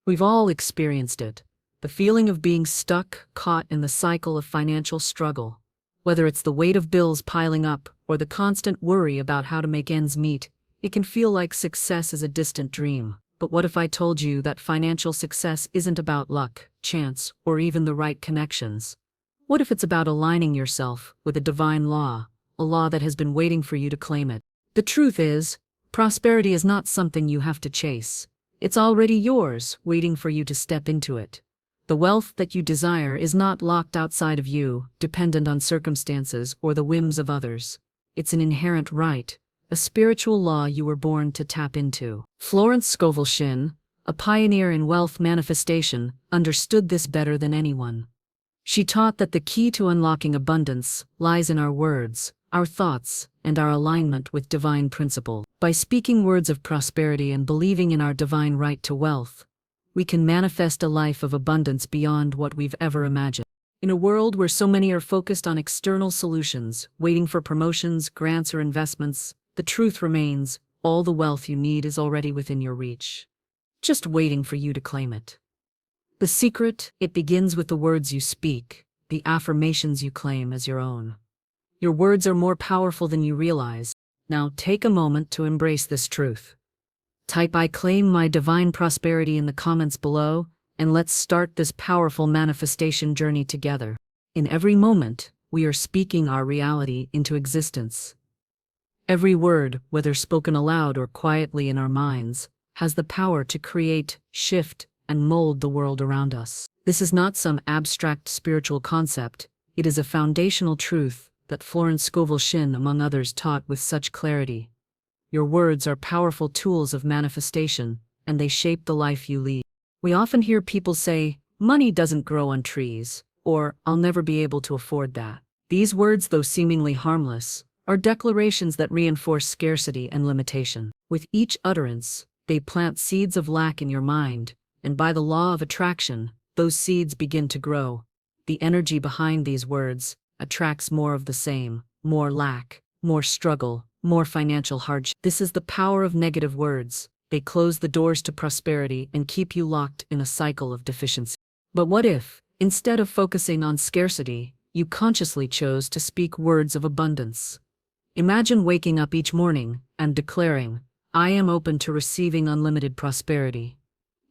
We've all experienced it. The feeling of being stuck, caught in the cycle of financial struggle. Whether it's the weight of bills piling up or the constant worry about how to make ends meet, it can feel like success is a distant dream. But what if I told you that financial success isn't about luck, chance, or even the right connections? What if it's about aligning yourself with a divine law, a law that has been waiting for you to claim it? The truth is, prosperity is not something you have to chase. It's already yours, waiting for you to step into it. The wealth that you desire is not locked outside of you, dependent on circumstances or the whims of others. It's an inherent right, a spiritual law you were born to tap into. Florence Scovel Shinn, a pioneer in wealth manifestation, understood this better than anyone. She taught that the key to unlocking abundance lies in our words, our thoughts, and our alignment with divine principle. By speaking words of prosperity and believing in our divine right to wealth, we can manifest a life of abundance beyond what we've ever imagined. In a world where so many are focused on external solutions, waiting for promotions, grants, or investments, the truth remains, all the wealth you need is already within your reach, just waiting for you to claim it. The secret, it begins with the words you speak, the affirmations you claim as your own. Your words are more powerful than you realize. Now take a moment to embrace this truth. Type "I claim my divine prosperity" in the comments below, and let's start this powerful manifestation journey together. In every moment, we are speaking our reality into existence. Every word, whether spoken aloud or quietly in our minds, has the power to create, shift, and mold the world around us. This is not some abstract spiritual concept, it is a foundational truth that Florence Scovel Shinn, among others, taught with such clarity. Your words are powerful tools of manifestation, and they shape the life you lead. We often hear people say, "Money doesn't grow on trees," or "I'll never be able to afford that." These words, though seemingly harmless, are declarations that reinforce scarcity and limitation. With each utterance, they plant seeds of lack in your mind, and by the law of attraction, those seeds begin to grow. The energy behind these words attracts more of the same, more lack, more struggle, more financial hardship. This is the power of negative words. They close the doors to prosperity and keep you locked in a cycle of deficiency. But what if, instead of focusing on scarcity, you consciously chose to speak words of abundance? Imagine waking up each morning and declaring, "I am open to receiving unlimited prosperity."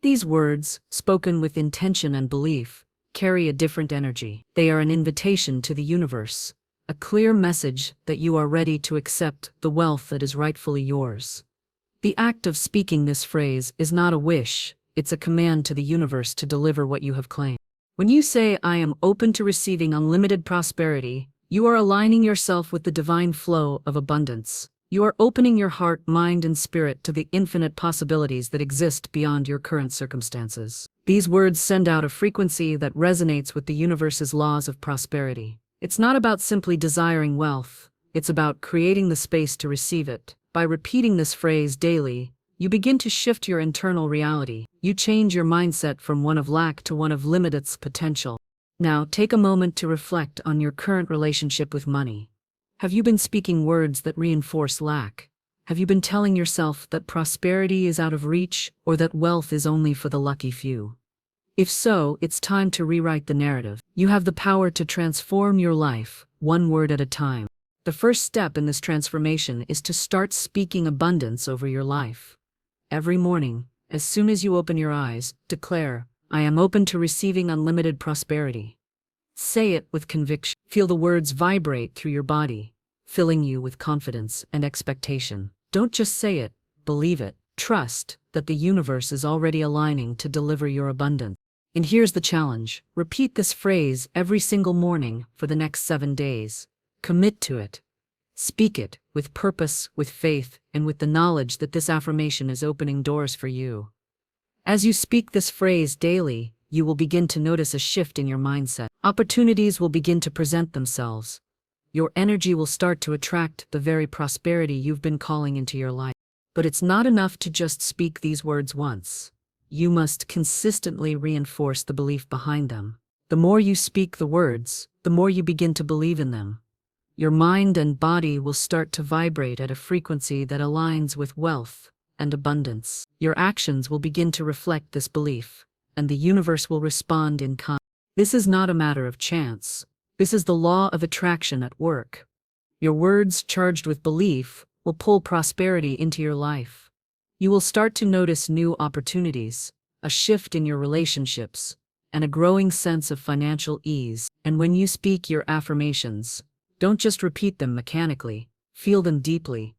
These words, spoken with intention and belief, carry a different energy. They are an invitation to the universe, a clear message that you are ready to accept the wealth that is rightfully yours. The act of speaking this phrase is not a wish, it's a command to the universe to deliver what you have claimed. When you say, "I am open to receiving unlimited prosperity," you are aligning yourself with the divine flow of abundance. You are opening your heart, mind, and spirit to the infinite possibilities that exist beyond your current circumstances. These words send out a frequency that resonates with the universe's laws of prosperity. It's not about simply desiring wealth, it's about creating the space to receive it. By repeating this phrase daily, you begin to shift your internal reality. You change your mindset from one of lack to one of limitless potential. Now take a moment to reflect on your current relationship with money. Have you been speaking words that reinforce lack? Have you been telling yourself that prosperity is out of reach or that wealth is only for the lucky few? If so, it's time to rewrite the narrative. You have the power to transform your life, one word at a time. The first step in this transformation is to start speaking abundance over your life. Every morning, as soon as you open your eyes, declare, "I am open to receiving unlimited prosperity." Say it with conviction. Feel the words vibrate through your body, filling you with confidence and expectation. Don't just say it, believe it. Trust that the universe is already aligning to deliver your abundance. And here's the challenge. Repeat this phrase every single morning for the next 7 days. Commit to it. Speak it with purpose, with faith, and with the knowledge that this affirmation is opening doors for you. As you speak this phrase daily, you will begin to notice a shift in your mindset. Opportunities will begin to present themselves. Your energy will start to attract the very prosperity you've been calling into your life. But it's not enough to just speak these words once. You must consistently reinforce the belief behind them. The more you speak the words, the more you begin to believe in them. Your mind and body will start to vibrate at a frequency that aligns with wealth, and abundance. Your actions will begin to reflect this belief, and the universe will respond in kind. This is not a matter of chance. This is the law of attraction at work. Your words charged with belief will pull prosperity into your life. You will start to notice new opportunities, a shift in your relationships, and a growing sense of financial ease. And when you speak your affirmations, don't just repeat them mechanically, feel them deeply.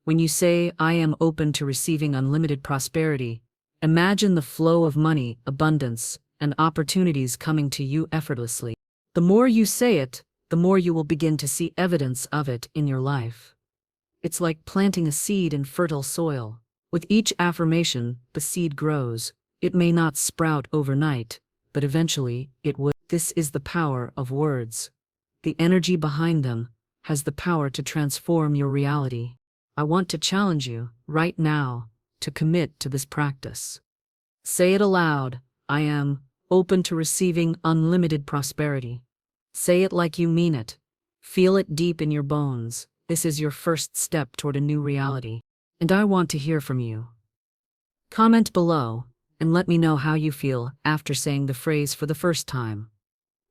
When you say, "I am open to receiving unlimited prosperity," imagine the flow of money, abundance, and opportunities coming to you effortlessly. The more you say it, the more you will begin to see evidence of it in your life. It's like planting a seed in fertile soil. With each affirmation, the seed grows. It may not sprout overnight, but eventually it will. This is the power of words. The energy behind them has the power to transform your reality. I want to challenge you, right now, to commit to this practice. Say it aloud. I am open to receiving unlimited prosperity. Say it like you mean it. Feel it deep in your bones. This is your first step toward a new reality. And I want to hear from you. Comment below and let me know how you feel after saying the phrase for the first time.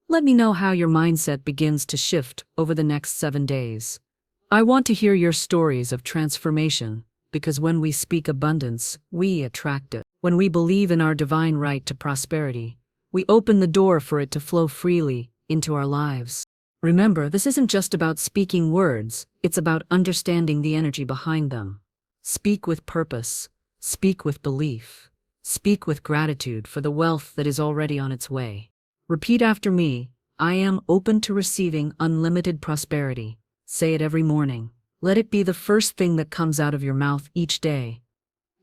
Let me know how your mindset begins to shift over the next 7 days. I want to hear your stories of transformation, because when we speak abundance, we attract it. When we believe in our divine right to prosperity, we open the door for it to flow freely into our lives. Remember, this isn't just about speaking words, it's about understanding the energy behind them. Speak with purpose, speak with belief, speak with gratitude for the wealth that is already on its way. Repeat after me. I am open to receiving unlimited prosperity. Say it every morning. Let it be the first thing that comes out of your mouth each day.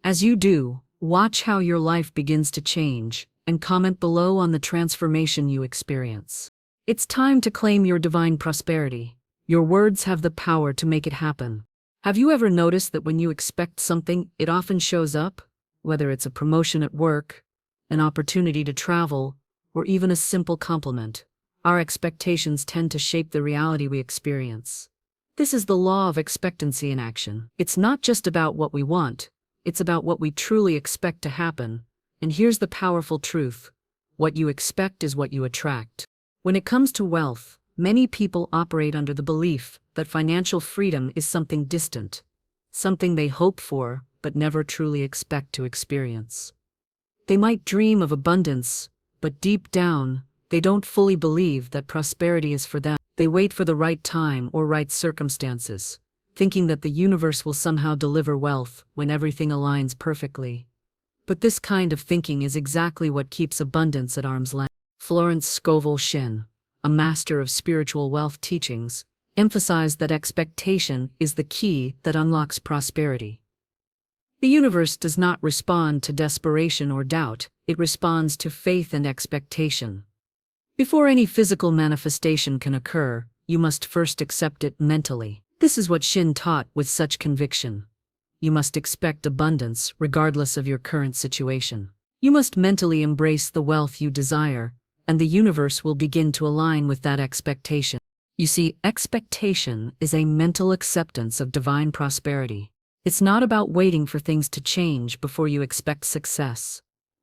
As you do, watch how your life begins to change, and comment below on the transformation you experience. It's time to claim your divine prosperity. Your words have the power to make it happen. Have you ever noticed that when you expect something, it often shows up? Whether it's a promotion at work, an opportunity to travel, or even a simple compliment, our expectations tend to shape the reality we experience. This is the law of expectancy in action. It's not just about what we want, it's about what we truly expect to happen. And here's the powerful truth: what you expect is what you attract. When it comes to wealth, many people operate under the belief that financial freedom is something distant, something they hope for but never truly expect to experience. They might dream of abundance, but deep down, they don't fully believe that prosperity is for them. They wait for the right time or right circumstances, thinking that the universe will somehow deliver wealth when everything aligns perfectly. But this kind of thinking is exactly what keeps abundance at arm's length. Florence Scovel Shinn, a master of spiritual wealth teachings, emphasized that expectation is the key that unlocks prosperity. The universe does not respond to desperation or doubt, it responds to faith and expectation. Before any physical manifestation can occur, you must first accept it mentally. This is what Shinn taught with such conviction. You must expect abundance regardless of your current situation. You must mentally embrace the wealth you desire, and the universe will begin to align with that expectation. You see, expectation is a mental acceptance of divine prosperity. It's not about waiting for things to change before you expect success.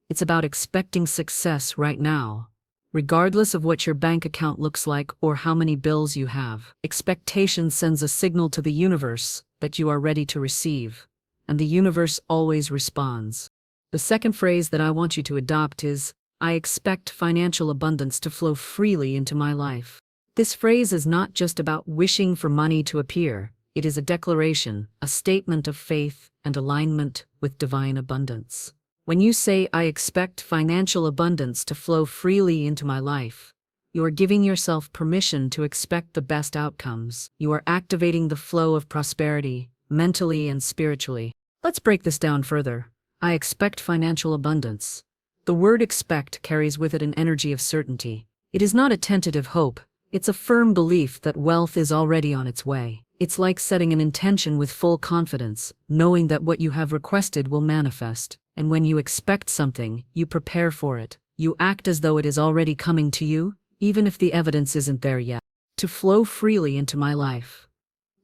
It's about expecting success right now, regardless of what your bank account looks like or how many bills you have. Expectation sends a signal to the universe that you are ready to receive, and the universe always responds. The second phrase that I want you to adopt is, I expect financial abundance to flow freely into my life. This phrase is not just about wishing for money to appear. It is a declaration, a statement of faith and alignment with divine abundance. When you say, I expect financial abundance to flow freely into my life, you are giving yourself permission to expect the best outcomes. You are activating the flow of prosperity, mentally and spiritually. Let's break this down further. I expect financial abundance. The word expect carries with it an energy of certainty. It is not a tentative hope. It's a firm belief that wealth is already on its way. It's like setting an intention with full confidence, knowing that what you have requested will manifest. And when you expect something, you prepare for it. You act as though it is already coming to you, even if the evidence isn't there yet. To flow freely into my life.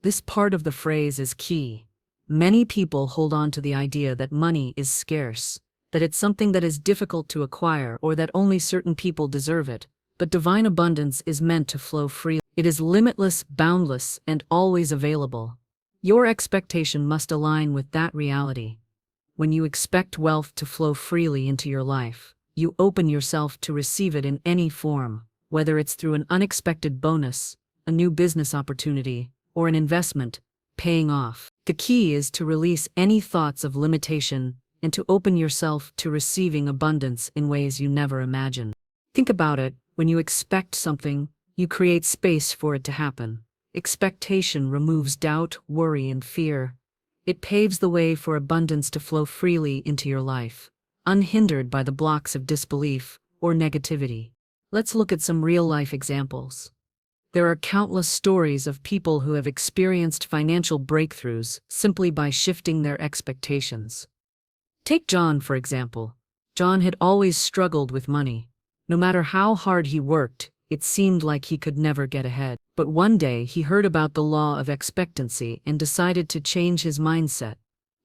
This part of the phrase is key. Many people hold on to the idea that money is scarce, that it's something that is difficult to acquire or that only certain people deserve it. But divine abundance is meant to flow freely. It is limitless, boundless, and always available. Your expectation must align with that reality. When you expect wealth to flow freely into your life, you open yourself to receive it in any form, whether it's through an unexpected bonus, a new business opportunity, or an investment paying off. The key is to release any thoughts of limitation and to open yourself to receiving abundance in ways you never imagined. Think about it. When you expect something, you create space for it to happen. Expectation removes doubt, worry, and fear. It paves the way for abundance to flow freely into your life, unhindered by the blocks of disbelief or negativity. Let's look at some real-life examples. There are countless stories of people who have experienced financial breakthroughs simply by shifting their expectations. Take John, for example. John had always struggled with money. No matter how hard he worked, it seemed like he could never get ahead. But one day he heard about the law of expectancy and decided to change his mindset.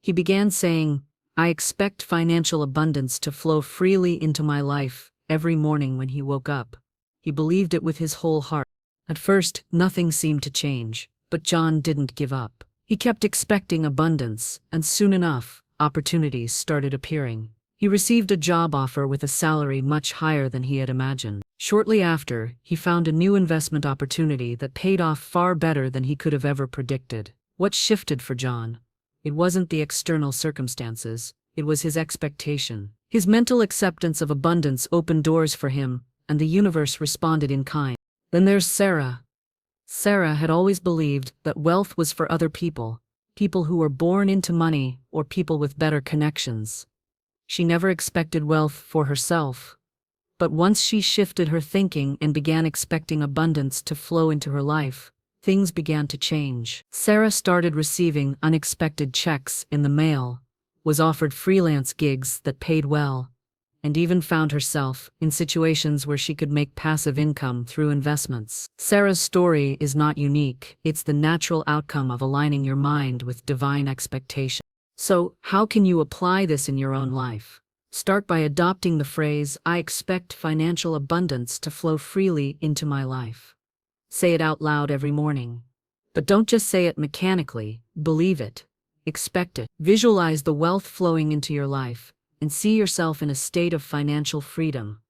He began saying, "I expect financial abundance to flow freely into my life," every morning when he woke up. He believed it with his whole heart. At first, nothing seemed to change, but John didn't give up. He kept expecting abundance, and soon enough, opportunities started appearing. He received a job offer with a salary much higher than he had imagined. Shortly after, he found a new investment opportunity that paid off far better than he could have ever predicted. What shifted for John? It wasn't the external circumstances, it was his expectation. His mental acceptance of abundance opened doors for him, and the universe responded in kind. Then there's Sarah. Sarah had always believed that wealth was for other people, people who were born into money or people with better connections. She never expected wealth for herself. But once she shifted her thinking and began expecting abundance to flow into her life, things began to change. Sarah started receiving unexpected checks in the mail, was offered freelance gigs that paid well, and even found herself in situations where she could make passive income through investments. Sarah's story is not unique. It's the natural outcome of aligning your mind with divine expectation. So, how can you apply this in your own life? Start by adopting the phrase, "I expect financial abundance to flow freely into my life." Say it out loud every morning. But don't just say it mechanically, believe it. Expect it. Visualize the wealth flowing into your life, and see yourself in a state of financial freedom.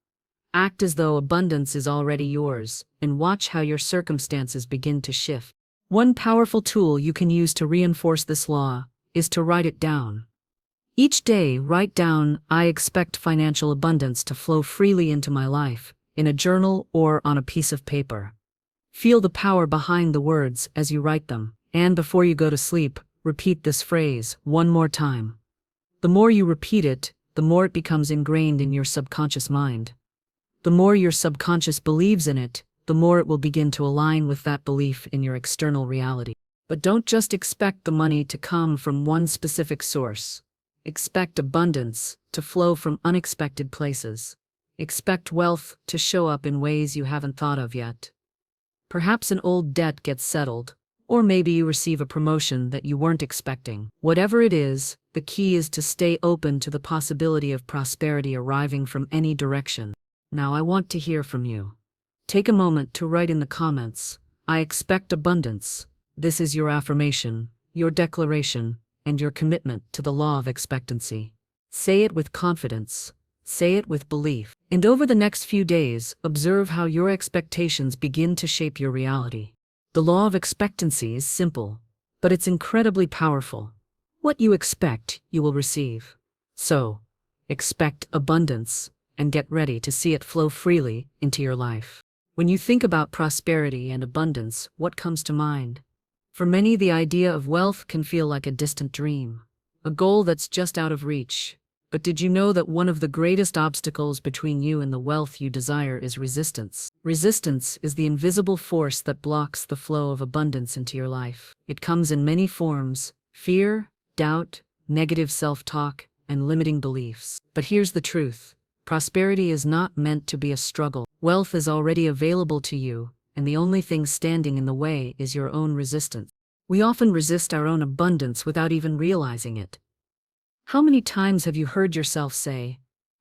Act as though abundance is already yours, and watch how your circumstances begin to shift. One powerful tool you can use to reinforce this law is to write it down. Each day, write down, "I expect financial abundance to flow freely into my life," in a journal or on a piece of paper. Feel the power behind the words as you write them, and before you go to sleep, repeat this phrase one more time. The more you repeat it, the more it becomes ingrained in your subconscious mind. The more your subconscious believes in it, the more it will begin to align with that belief in your external reality. But don't just expect the money to come from one specific source. Expect abundance to flow from unexpected places. Expect wealth to show up in ways you haven't thought of yet. Perhaps an old debt gets settled, or maybe you receive a promotion that you weren't expecting. Whatever it is, the key is to stay open to the possibility of prosperity arriving from any direction. Now I want to hear from you. Take a moment to write in the comments, "I expect abundance." This is your affirmation, your declaration, and your commitment to the law of expectancy. Say it with confidence. Say it with belief. And over the next few days, observe how your expectations begin to shape your reality. The law of expectancy is simple, but it's incredibly powerful. What you expect, you will receive. So, expect abundance, and get ready to see it flow freely into your life. When you think about prosperity and abundance, what comes to mind? For many, the idea of wealth can feel like a distant dream, a goal that's just out of reach. But did you know that one of the greatest obstacles between you and the wealth you desire is resistance? Resistance is the invisible force that blocks the flow of abundance into your life. It comes in many forms: fear, doubt, negative self-talk, and limiting beliefs. But here's the truth. Prosperity is not meant to be a struggle. Wealth is already available to you, and the only thing standing in the way is your own resistance. We often resist our own abundance without even realizing it. How many times have you heard yourself say,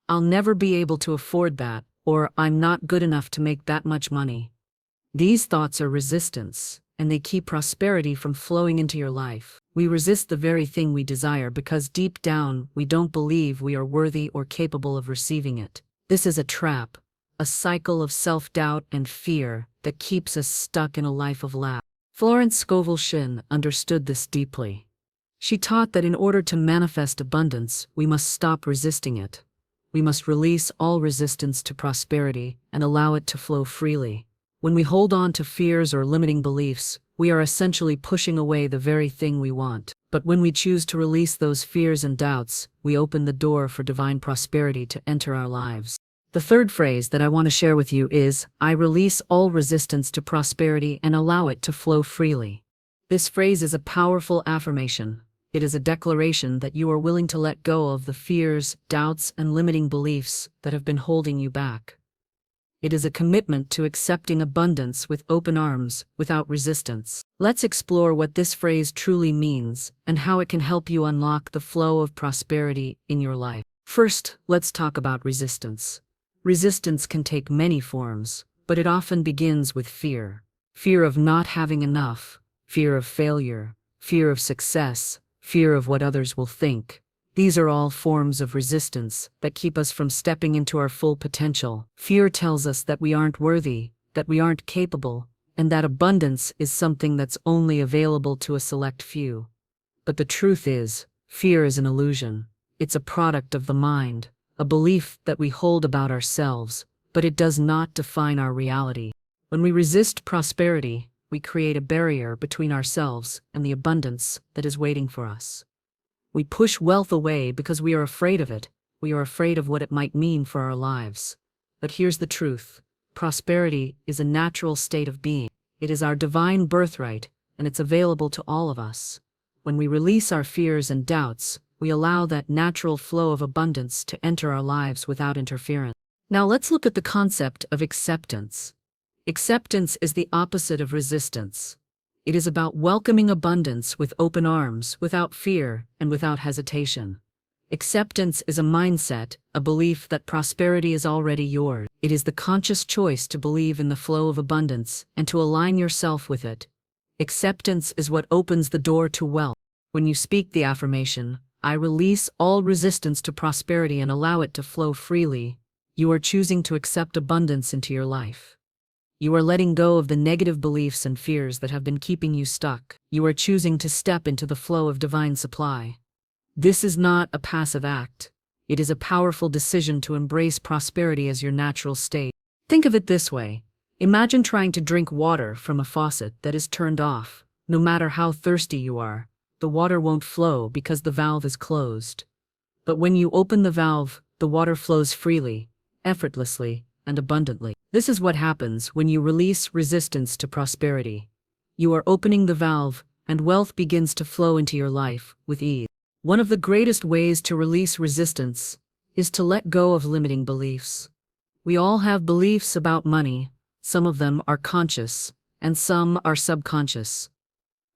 "I'll never be able to afford that," or "I'm not good enough to make that much money"? These thoughts are resistance, and they keep prosperity from flowing into your life. We resist the very thing we desire because deep down we don't believe we are worthy or capable of receiving it. This is a trap, a cycle of self-doubt and fear that keeps us stuck in a life of lack. Florence Scovel Shinn understood this deeply. She taught that in order to manifest abundance, we must stop resisting it. We must release all resistance to prosperity and allow it to flow freely. When we hold on to fears or limiting beliefs, we are essentially pushing away the very thing we want. But when we choose to release those fears and doubts, we open the door for divine prosperity to enter our lives. The third phrase that I want to share with you is, "I release all resistance to prosperity and allow it to flow freely." This phrase is a powerful affirmation. It is a declaration that you are willing to let go of the fears, doubts, and limiting beliefs that have been holding you back. It is a commitment to accepting abundance with open arms, without resistance. Let's explore what this phrase truly means and how it can help you unlock the flow of prosperity in your life. First, let's talk about resistance. Resistance can take many forms, but it often begins with fear. Fear of not having enough, fear of failure, fear of success, fear of what others will think. These are all forms of resistance that keep us from stepping into our full potential. Fear tells us that we aren't worthy, that we aren't capable, and that abundance is something that's only available to a select few. But the truth is, fear is an illusion. It's a product of the mind, a belief that we hold about ourselves, but it does not define our reality. When we resist prosperity, we create a barrier between ourselves and the abundance that is waiting for us. We push wealth away because we are afraid of it. We are afraid of what it might mean for our lives. But here's the truth. Prosperity is a natural state of being. It is our divine birthright, and it's available to all of us. When we release our fears and doubts, we allow that natural flow of abundance to enter our lives without interference. Now let's look at the concept of acceptance. Acceptance is the opposite of resistance. It is about welcoming abundance with open arms, without fear and without hesitation. Acceptance is a mindset, a belief that prosperity is already yours. It is the conscious choice to believe in the flow of abundance and to align yourself with it. Acceptance is what opens the door to wealth. When you speak the affirmation, "I release all resistance to prosperity and allow it to flow freely," you are choosing to accept abundance into your life. You are letting go of the negative beliefs and fears that have been keeping you stuck. You are choosing to step into the flow of divine supply. This is not a passive act. It is a powerful decision to embrace prosperity as your natural state. Think of it this way. Imagine trying to drink water from a faucet that is turned off. No matter how thirsty you are, the water won't flow because the valve is closed. But when you open the valve, the water flows freely, effortlessly, and abundantly. This is what happens when you release resistance to prosperity. You are opening the valve, and wealth begins to flow into your life with ease. One of the greatest ways to release resistance is to let go of limiting beliefs. We all have beliefs about money. Some of them are conscious, and some are subconscious.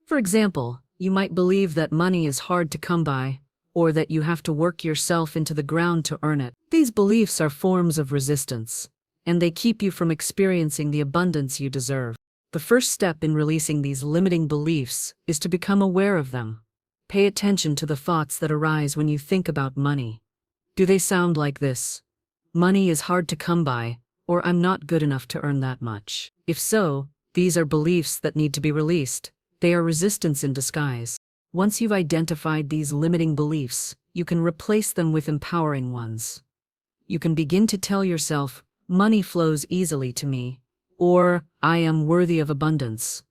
For example, you might believe that money is hard to come by, or that you have to work yourself into the ground to earn it. These beliefs are forms of resistance, and they keep you from experiencing the abundance you deserve. The first step in releasing these limiting beliefs is to become aware of them. Pay attention to the thoughts that arise when you think about money. Do they sound like this? "Money is hard to come by," or "I'm not good enough to earn that much"? If so, these are beliefs that need to be released. They are resistance in disguise. Once you've identified these limiting beliefs, you can replace them with empowering ones. You can begin to tell yourself, "Money flows easily to me," or "I am worthy of abundance."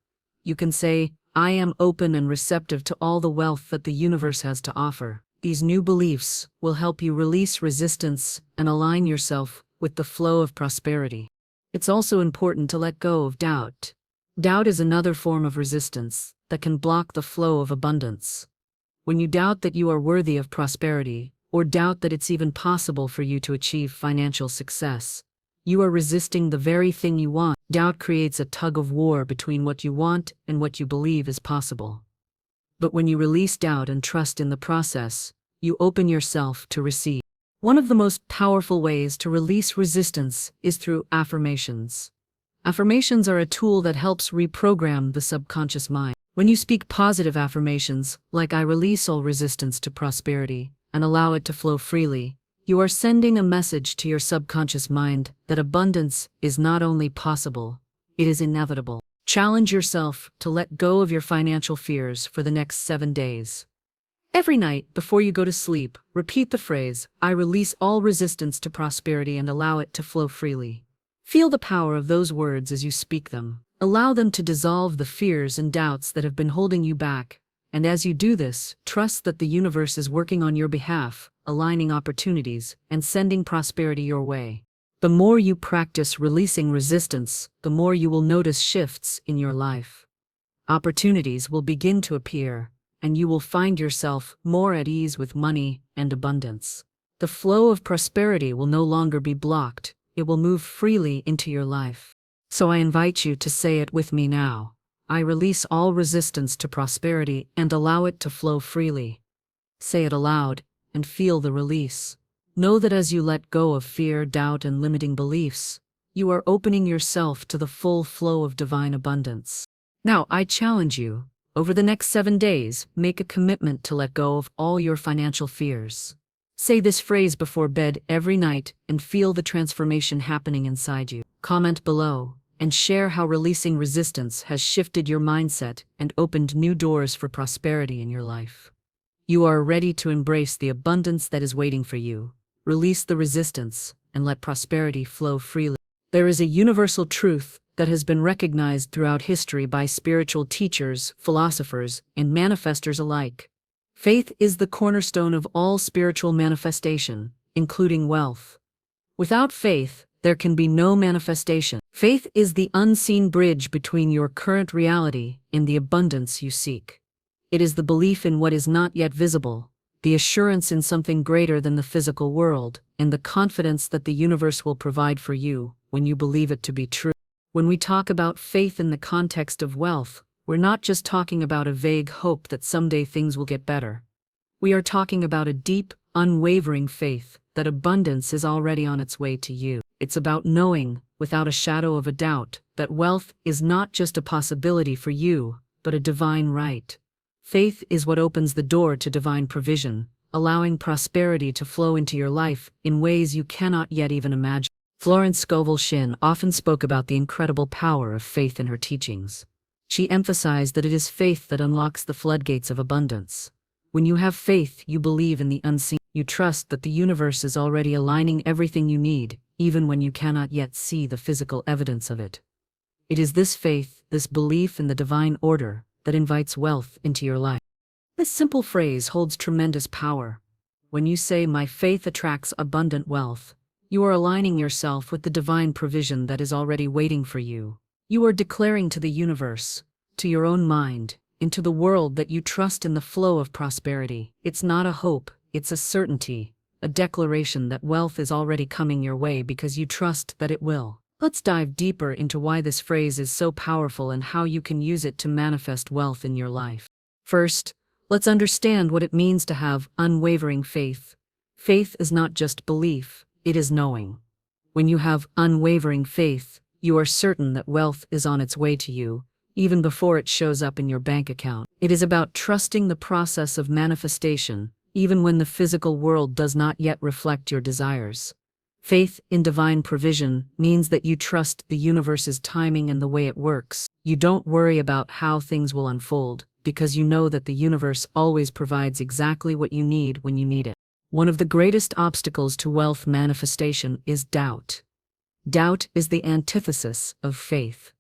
You can say, "I am open and receptive to all the wealth that the universe has to offer." These new beliefs will help you release resistance and align yourself with the flow of prosperity. It's also important to let go of doubt. Doubt is another form of resistance that can block the flow of abundance. When you doubt that you are worthy of prosperity, or doubt that it's even possible for you to achieve financial success, you are resisting the very thing you want. Doubt creates a tug of war between what you want and what you believe is possible. But when you release doubt and trust in the process, you open yourself to receive. One of the most powerful ways to release resistance is through affirmations. Affirmations are a tool that helps reprogram the subconscious mind. When you speak positive affirmations, like "I release all resistance to prosperity and allow it to flow freely," you are sending a message to your subconscious mind that abundance is not only possible, it is inevitable. Challenge yourself to let go of your financial fears for the next 7 days. Every night, before you go to sleep, repeat the phrase, "I release all resistance to prosperity and allow it to flow freely." Feel the power of those words as you speak them. Allow them to dissolve the fears and doubts that have been holding you back, and as you do this, trust that the universe is working on your behalf, aligning opportunities, and sending prosperity your way. The more you practice releasing resistance, the more you will notice shifts in your life. Opportunities will begin to appear, and you will find yourself more at ease with money and abundance. The flow of prosperity will no longer be blocked, it will move freely into your life. So I invite you to say it with me now. I release all resistance to prosperity and allow it to flow freely. Say it aloud and feel the release. Know that as you let go of fear, doubt, and limiting beliefs, you are opening yourself to the full flow of divine abundance. Now, I challenge you, over the next 7 days, make a commitment to let go of all your financial fears. Say this phrase before bed every night and feel the transformation happening inside you. Comment below and share how releasing resistance has shifted your mindset and opened new doors for prosperity in your life. You are ready to embrace the abundance that is waiting for you. Release the resistance and let prosperity flow freely. There is a universal truth that has been recognized throughout history by spiritual teachers, philosophers, and manifestors alike. Faith is the cornerstone of all spiritual manifestation, including wealth. Without faith, there can be no manifestation. Faith is the unseen bridge between your current reality and the abundance you seek. It is the belief in what is not yet visible, the assurance in something greater than the physical world, and the confidence that the universe will provide for you when you believe it to be true. When we talk about faith in the context of wealth, we're not just talking about a vague hope that someday things will get better. We are talking about a deep, unwavering faith that abundance is already on its way to you. It's about knowing, without a shadow of a doubt, that wealth is not just a possibility for you, but a divine right. Faith is what opens the door to divine provision, allowing prosperity to flow into your life in ways you cannot yet even imagine. Florence Scovel Shinn often spoke about the incredible power of faith in her teachings. She emphasized that it is faith that unlocks the floodgates of abundance. When you have faith, you believe in the unseen. You trust that the universe is already aligning everything you need, even when you cannot yet see the physical evidence of it. It is this faith, this belief in the divine order, that invites wealth into your life. This simple phrase holds tremendous power. When you say, "My faith attracts abundant wealth," you are aligning yourself with the divine provision that is already waiting for you. You are declaring to the universe, to your own mind, into the world that you trust in the flow of prosperity. It's not a hope, it's a certainty, a declaration that wealth is already coming your way because you trust that it will. Let's dive deeper into why this phrase is so powerful and how you can use it to manifest wealth in your life. First, let's understand what it means to have unwavering faith. Faith is not just belief, it is knowing. When you have unwavering faith, you are certain that wealth is on its way to you, even before it shows up in your bank account. It is about trusting the process of manifestation, even when the physical world does not yet reflect your desires. Faith in divine provision means that you trust the universe's timing and the way it works. You don't worry about how things will unfold, because you know that the universe always provides exactly what you need when you need it. One of the greatest obstacles to wealth manifestation is doubt. Doubt is the antithesis of faith.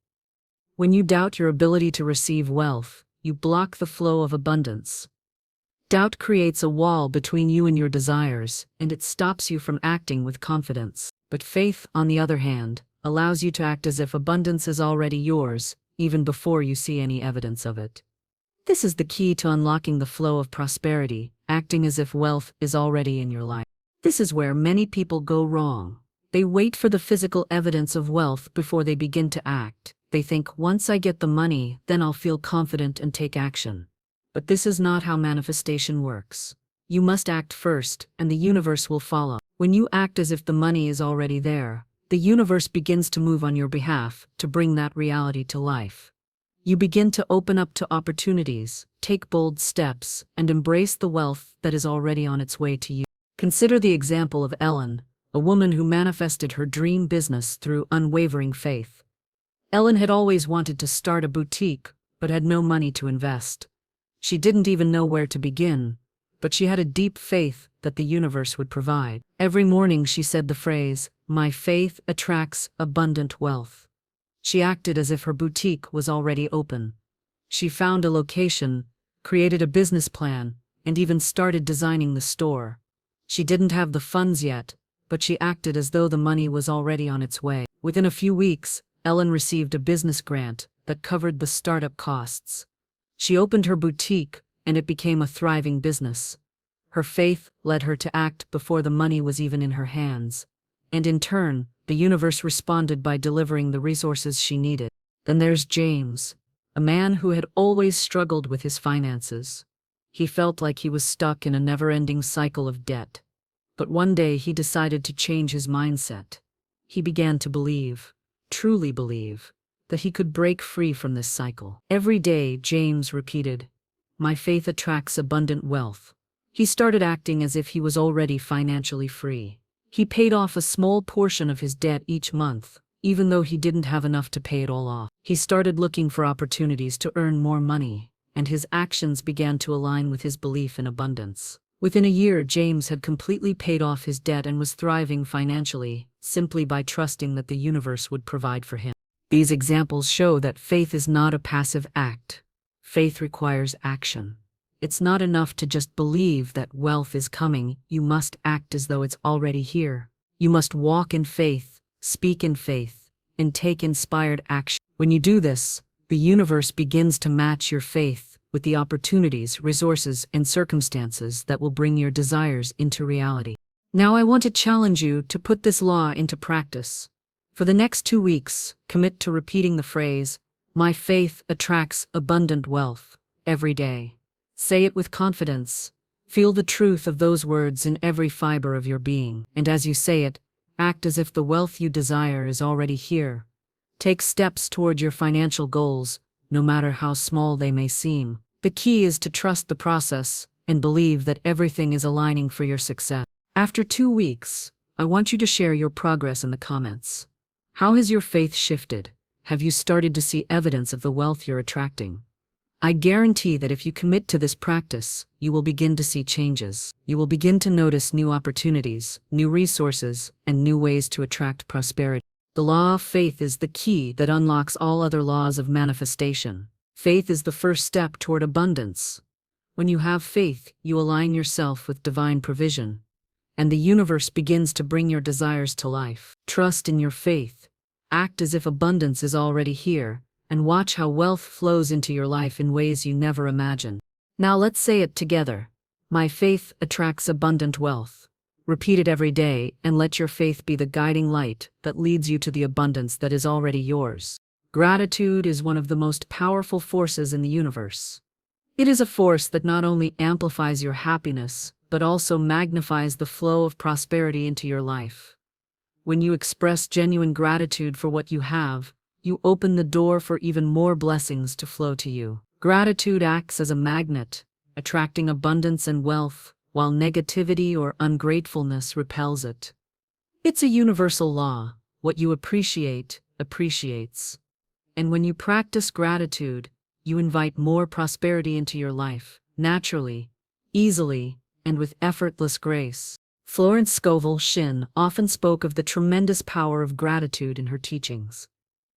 When you doubt your ability to receive wealth, you block the flow of abundance. Doubt creates a wall between you and your desires, and it stops you from acting with confidence. But faith, on the other hand, allows you to act as if abundance is already yours, even before you see any evidence of it. This is the key to unlocking the flow of prosperity, acting as if wealth is already in your life. This is where many people go wrong. They wait for the physical evidence of wealth before they begin to act. They think, once I get the money, then I'll feel confident and take action. But this is not how manifestation works. You must act first, and the universe will follow. When you act as if the money is already there, the universe begins to move on your behalf to bring that reality to life. You begin to open up to opportunities, take bold steps, and embrace the wealth that is already on its way to you. Consider the example of Ellen, a woman who manifested her dream business through unwavering faith. Ellen had always wanted to start a boutique, but had no money to invest. She didn't even know where to begin, but she had a deep faith that the universe would provide. Every morning she said the phrase, "My faith attracts abundant wealth." She acted as if her boutique was already open. She found a location, created a business plan, and even started designing the store. She didn't have the funds yet, but she acted as though the money was already on its way. Within a few weeks, Ellen received a business grant that covered the startup costs. She opened her boutique, and it became a thriving business. Her faith led her to act before the money was even in her hands. And in turn, the universe responded by delivering the resources she needed. Then there's James, a man who had always struggled with his finances. He felt like he was stuck in a never-ending cycle of debt. But one day he decided to change his mindset. He began to believe, truly believe, that he could break free from this cycle. Every day, James repeated, "My faith attracts abundant wealth." He started acting as if he was already financially free. He paid off a small portion of his debt each month, even though he didn't have enough to pay it all off. He started looking for opportunities to earn more money, and his actions began to align with his belief in abundance. Within a year, James had completely paid off his debt and was thriving financially, simply by trusting that the universe would provide for him. These examples show that faith is not a passive act. Faith requires action. It's not enough to just believe that wealth is coming, you must act as though it's already here. You must walk in faith, speak in faith, and take inspired action. When you do this, the universe begins to match your faith with the opportunities, resources, and circumstances that will bring your desires into reality. Now I want to challenge you to put this law into practice. For the next 2 weeks, commit to repeating the phrase, "My faith attracts abundant wealth," every day. Say it with confidence. Feel the truth of those words in every fiber of your being. And as you say it, act as if the wealth you desire is already here. Take steps toward your financial goals, no matter how small they may seem. The key is to trust the process and believe that everything is aligning for your success. After 2 weeks, I want you to share your progress in the comments. How has your faith shifted? Have you started to see evidence of the wealth you're attracting? I guarantee that if you commit to this practice, you will begin to see changes. You will begin to notice new opportunities, new resources, and new ways to attract prosperity. The law of faith is the key that unlocks all other laws of manifestation. Faith is the first step toward abundance. When you have faith, you align yourself with divine provision, and the universe begins to bring your desires to life. Trust in your faith. Act as if abundance is already here, and watch how wealth flows into your life in ways you never imagined. Now let's say it together. My faith attracts abundant wealth. Repeat it every day and let your faith be the guiding light that leads you to the abundance that is already yours. Gratitude is one of the most powerful forces in the universe. It is a force that not only amplifies your happiness, but also magnifies the flow of prosperity into your life. When you express genuine gratitude for what you have, you open the door for even more blessings to flow to you. Gratitude acts as a magnet, attracting abundance and wealth, while negativity or ungratefulness repels it. It's a universal law. What you appreciate, appreciates. And when you practice gratitude, you invite more prosperity into your life, naturally, easily, and with effortless grace. Florence Scovel Shinn often spoke of the tremendous power of gratitude in her teachings.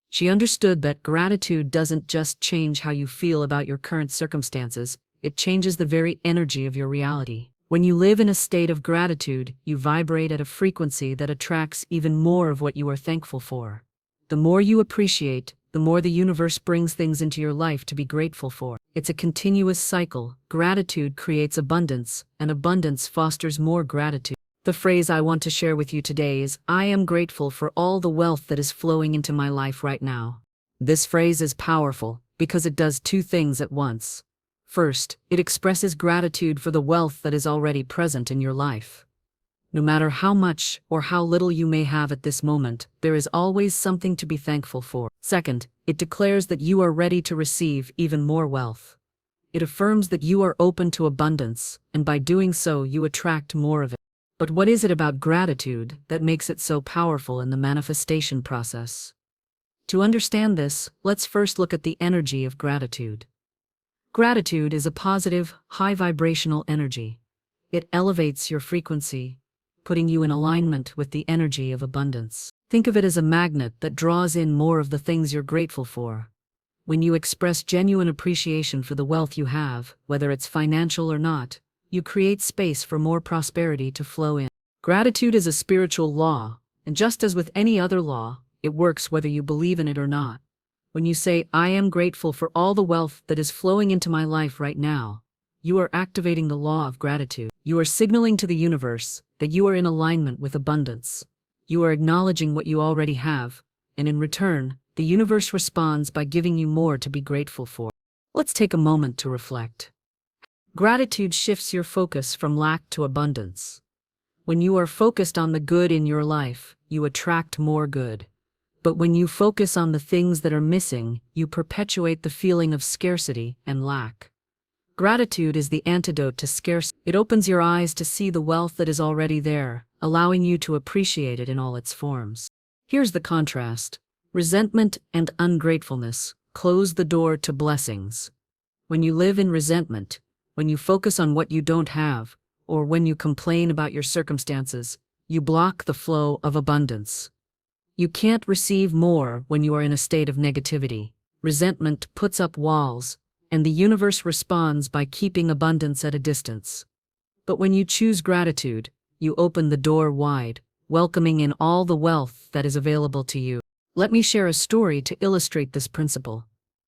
She understood that gratitude doesn't just change how you feel about your current circumstances, it changes the very energy of your reality. When you live in a state of gratitude, you vibrate at a frequency that attracts even more of what you are thankful for. The more you appreciate, the more the universe brings things into your life to be grateful for. It's a continuous cycle. Gratitude creates abundance, and abundance fosters more gratitude. The phrase I want to share with you today is, "I am grateful for all the wealth that is flowing into my life right now." This phrase is powerful because it does 2 things at once. First, it expresses gratitude for the wealth that is already present in your life. No matter how much or how little you may have at this moment, there is always something to be thankful for. Second, it declares that you are ready to receive even more wealth. It affirms that you are open to abundance, and by doing so you attract more of it. But what is it about gratitude that makes it so powerful in the manifestation process? To understand this, let's first look at the energy of gratitude. Gratitude is a positive, high vibrational energy. It elevates your frequency, putting you in alignment with the energy of abundance. Think of it as a magnet that draws in more of the things you're grateful for. When you express genuine appreciation for the wealth you have, whether it's financial or not, you create space for more prosperity to flow in. Gratitude is a spiritual law, and just as with any other law, it works whether you believe in it or not. When you say, "I am grateful for all the wealth that is flowing into my life right now," you are activating the law of gratitude. You are signaling to the universe that you are in alignment with abundance. You are acknowledging what you already have, and in return, the universe responds by giving you more to be grateful for. Let's take a moment to reflect. Gratitude shifts your focus from lack to abundance. When you are focused on the good in your life, you attract more good. But when you focus on the things that are missing, you perpetuate the feeling of scarcity and lack. Gratitude is the antidote to scarcity. It opens your eyes to see the wealth that is already there, allowing you to appreciate it in all its forms. Here's the contrast. Resentment and ungratefulness close the door to blessings. When you live in resentment, when you focus on what you don't have, or when you complain about your circumstances, you block the flow of abundance. You can't receive more when you are in a state of negativity. Resentment puts up walls, and the universe responds by keeping abundance at a distance. But when you choose gratitude, you open the door wide, welcoming in all the wealth that is available to you. Let me share a story to illustrate this principle.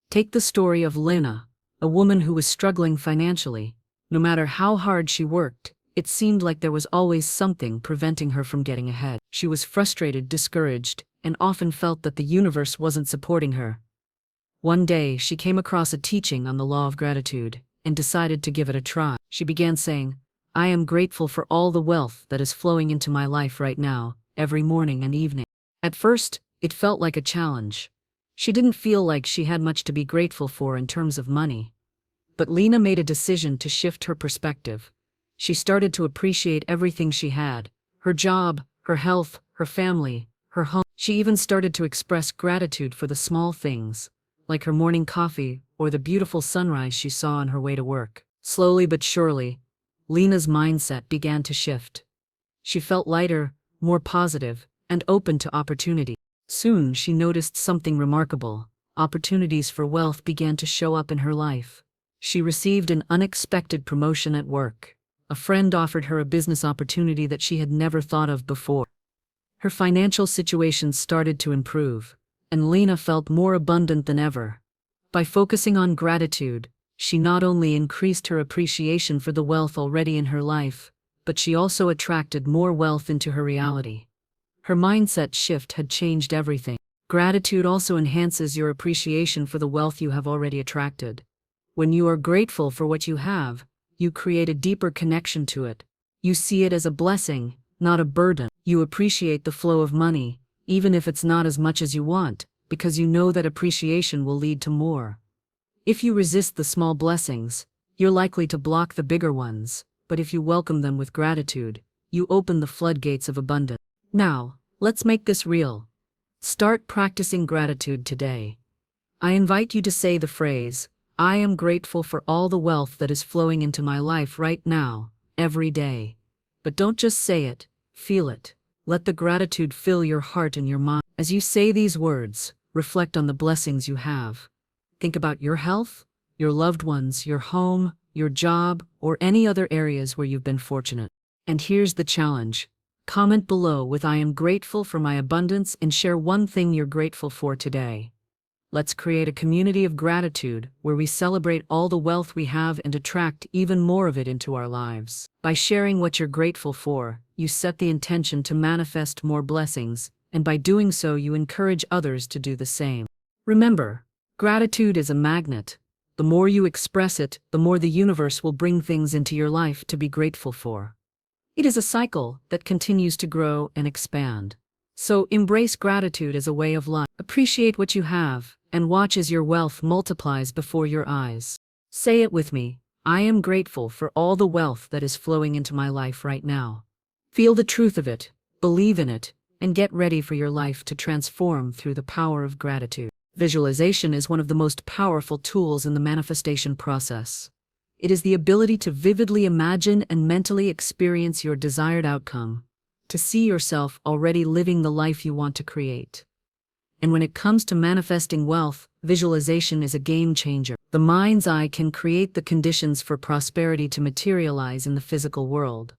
Take the story of Lena, a woman who was struggling financially. No matter how hard she worked, it seemed like there was always something preventing her from getting ahead. She was frustrated, discouraged, and often felt that the universe wasn't supporting her. One day, she came across a teaching on the law of gratitude and decided to give it a try. She began saying, "I am grateful for all the wealth that is flowing into my life right now, every morning and evening." At first, it felt like a challenge. She didn't feel like she had much to be grateful for in terms of money. But Lena made a decision to shift her perspective. She started to appreciate everything she had: her job, her health, her family, her home. She even started to express gratitude for the small things, like her morning coffee or the beautiful sunrise she saw on her way to work. Slowly but surely, Lena's mindset began to shift. She felt lighter, more positive, and open to opportunity. Soon she noticed something remarkable. Opportunities for wealth began to show up in her life. She received an unexpected promotion at work. A friend offered her a business opportunity that she had never thought of before. Her financial situation started to improve, and Lena felt more abundant than ever. By focusing on gratitude, she not only increased her appreciation for the wealth already in her life, but she also attracted more wealth into her reality. Her mindset shift had changed everything. Gratitude also enhances your appreciation for the wealth you have already attracted. When you are grateful for what you have, you create a deeper connection to it. You see it as a blessing, not a burden. You appreciate the flow of money, even if it's not as much as you want, because you know that appreciation will lead to more. If you resist the small blessings, you're likely to block the bigger ones, but if you welcome them with gratitude, you open the floodgates of abundance. Now, let's make this real. Start practicing gratitude today. I invite you to say the phrase, "I am grateful for all the wealth that is flowing into my life right now, every day." But don't just say it, feel it. Let the gratitude fill your heart and your mind. As you say these words, reflect on the blessings you have. Think about your health, your loved ones, your home, your job, or any other areas where you've been fortunate. And here's the challenge. Comment below with "I am grateful for my abundance" and share one thing you're grateful for today. Let's create a community of gratitude where we celebrate all the wealth we have and attract even more of it into our lives. By sharing what you're grateful for, you set the intention to manifest more blessings, and by doing so you encourage others to do the same. Remember, gratitude is a magnet. The more you express it, the more the universe will bring things into your life to be grateful for. It is a cycle that continues to grow and expand. So embrace gratitude as a way of life. Appreciate what you have, and watch as your wealth multiplies before your eyes. Say it with me. I am grateful for all the wealth that is flowing into my life right now. Feel the truth of it, believe in it, and get ready for your life to transform through the power of gratitude. Visualization is one of the most powerful tools in the manifestation process. It is the ability to vividly imagine and mentally experience your desired outcome, to see yourself already living the life you want to create. And when it comes to manifesting wealth, visualization is a game changer. The mind's eye can create the conditions for prosperity to materialize in the physical world.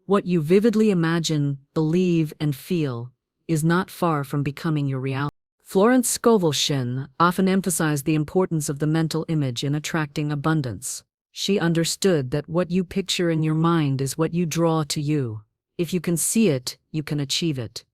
What you vividly imagine, believe, and feel is not far from becoming your reality. Florence Scovel Shinn often emphasized the importance of the mental image in attracting abundance. She understood that what you picture in your mind is what you draw to you. If you can see it, you can achieve it.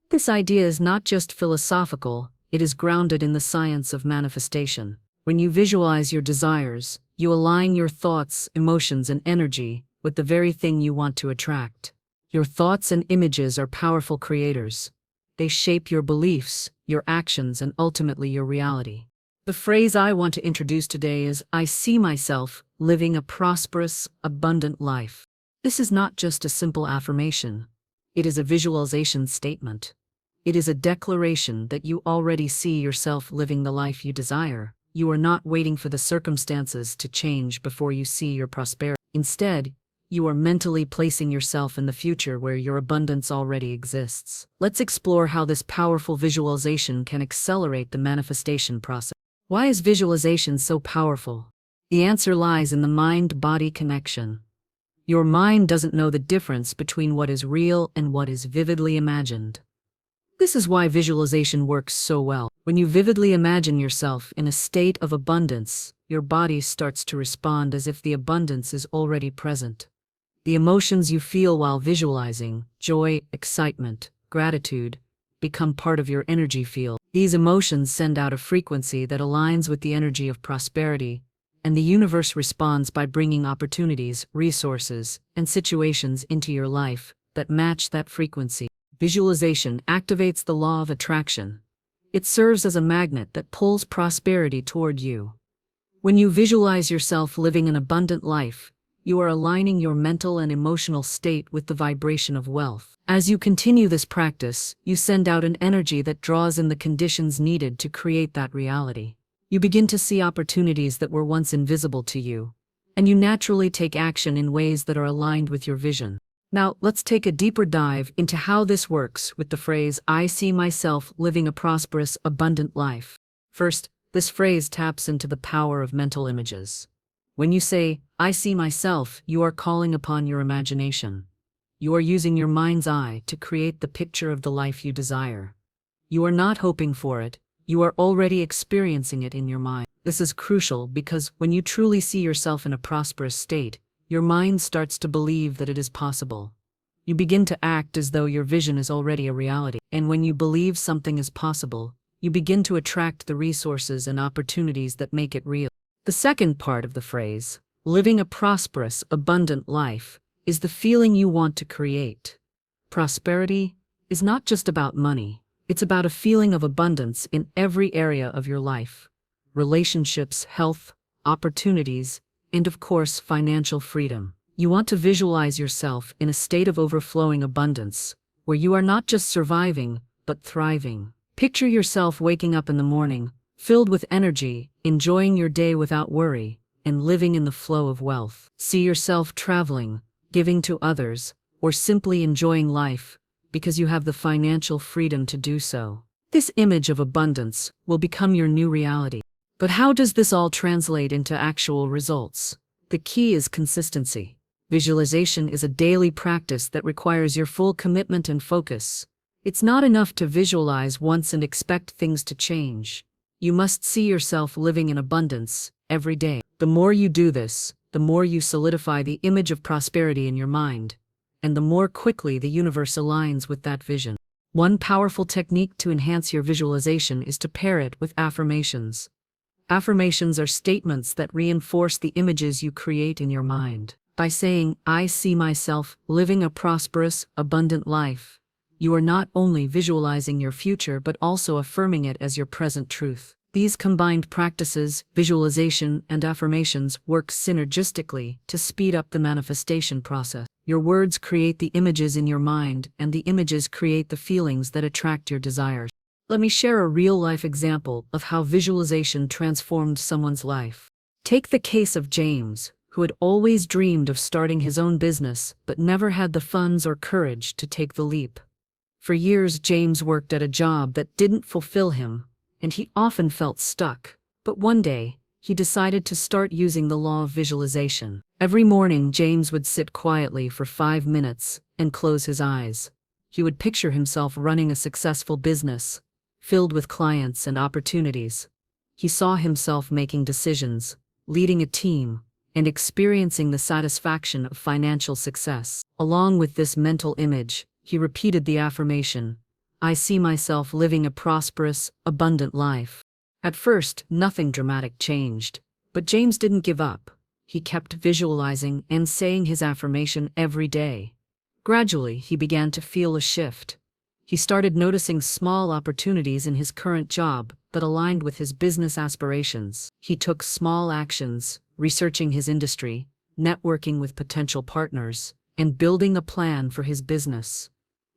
This idea is not just philosophical, it is grounded in the science of manifestation. When you visualize your desires, you align your thoughts, emotions, and energy with the very thing you want to attract. Your thoughts and images are powerful creators. They shape your beliefs, your actions, and ultimately your reality. The phrase I want to introduce today is, I see myself living a prosperous, abundant life. This is not just a simple affirmation. It is a visualization statement. It is a declaration that you already see yourself living the life you desire. You are not waiting for the circumstances to change before you see your prosperity. Instead, you are mentally placing yourself in the future where your abundance already exists. Let's explore how this powerful visualization can accelerate the manifestation process. Why is visualization so powerful? The answer lies in the mind-body connection. Your mind doesn't know the difference between what is real and what is vividly imagined. This is why visualization works so well. When you vividly imagine yourself in a state of abundance, your body starts to respond as if the abundance is already present. The emotions you feel while visualizing, joy, excitement, gratitude, become part of your energy field. These emotions send out a frequency that aligns with the energy of prosperity, and the universe responds by bringing opportunities, resources, and situations into your life that match that frequency. Visualization activates the law of attraction. It serves as a magnet that pulls prosperity toward you. When you visualize yourself living an abundant life, you are aligning your mental and emotional state with the vibration of wealth. As you continue this practice, you send out an energy that draws in the conditions needed to create that reality. You begin to see opportunities that were once invisible to you, and you naturally take action in ways that are aligned with your vision. Now, let's take a deeper dive into how this works with the phrase, I see myself living a prosperous, abundant life. First, this phrase taps into the power of mental images. When you say, I see myself, you are calling upon your imagination. You are using your mind's eye to create the picture of the life you desire. You are not hoping for it, you are already experiencing it in your mind. This is crucial because when you truly see yourself in a prosperous state, your mind starts to believe that it is possible. You begin to act as though your vision is already a reality. And when you believe something is possible, you begin to attract the resources and opportunities that make it real. The second part of the phrase, living a prosperous, abundant life, is the feeling you want to create. Prosperity is not just about money. It's about a feeling of abundance in every area of your life. Relationships, health, opportunities, and of course, financial freedom. You want to visualize yourself in a state of overflowing abundance, where you are not just surviving, but thriving. Picture yourself waking up in the morning, filled with energy, enjoying your day without worry, and living in the flow of wealth. See yourself traveling, giving to others, or simply enjoying life, because you have the financial freedom to do so. This image of abundance will become your new reality. But how does this all translate into actual results? The key is consistency. Visualization is a daily practice that requires your full commitment and focus. It's not enough to visualize once and expect things to change. You must see yourself living in abundance every day. The more you do this, the more you solidify the image of prosperity in your mind, and the more quickly the universe aligns with that vision. One powerful technique to enhance your visualization is to pair it with affirmations. Affirmations are statements that reinforce the images you create in your mind. By saying, "I see myself living a prosperous, abundant life," you are not only visualizing your future but also affirming it as your present truth. These combined practices, visualization and affirmations, work synergistically to speed up the manifestation process. Your words create the images in your mind, and the images create the feelings that attract your desires. Let me share a real-life example of how visualization transformed someone's life. Take the case of James, who had always dreamed of starting his own business but never had the funds or courage to take the leap. For years, James worked at a job that didn't fulfill him, and he often felt stuck. But one day, he decided to start using the law of visualization. Every morning, James would sit quietly for 5 minutes and close his eyes. He would picture himself running a successful business, filled with clients and opportunities. He saw himself making decisions, leading a team, and experiencing the satisfaction of financial success. Along with this mental image, he repeated the affirmation, "I see myself living a prosperous, abundant life." At first, nothing dramatic changed, but James didn't give up. He kept visualizing and saying his affirmation every day. Gradually, he began to feel a shift. He started noticing small opportunities in his current job that aligned with his business aspirations. He took small actions, researching his industry, networking with potential partners, and building a plan for his business.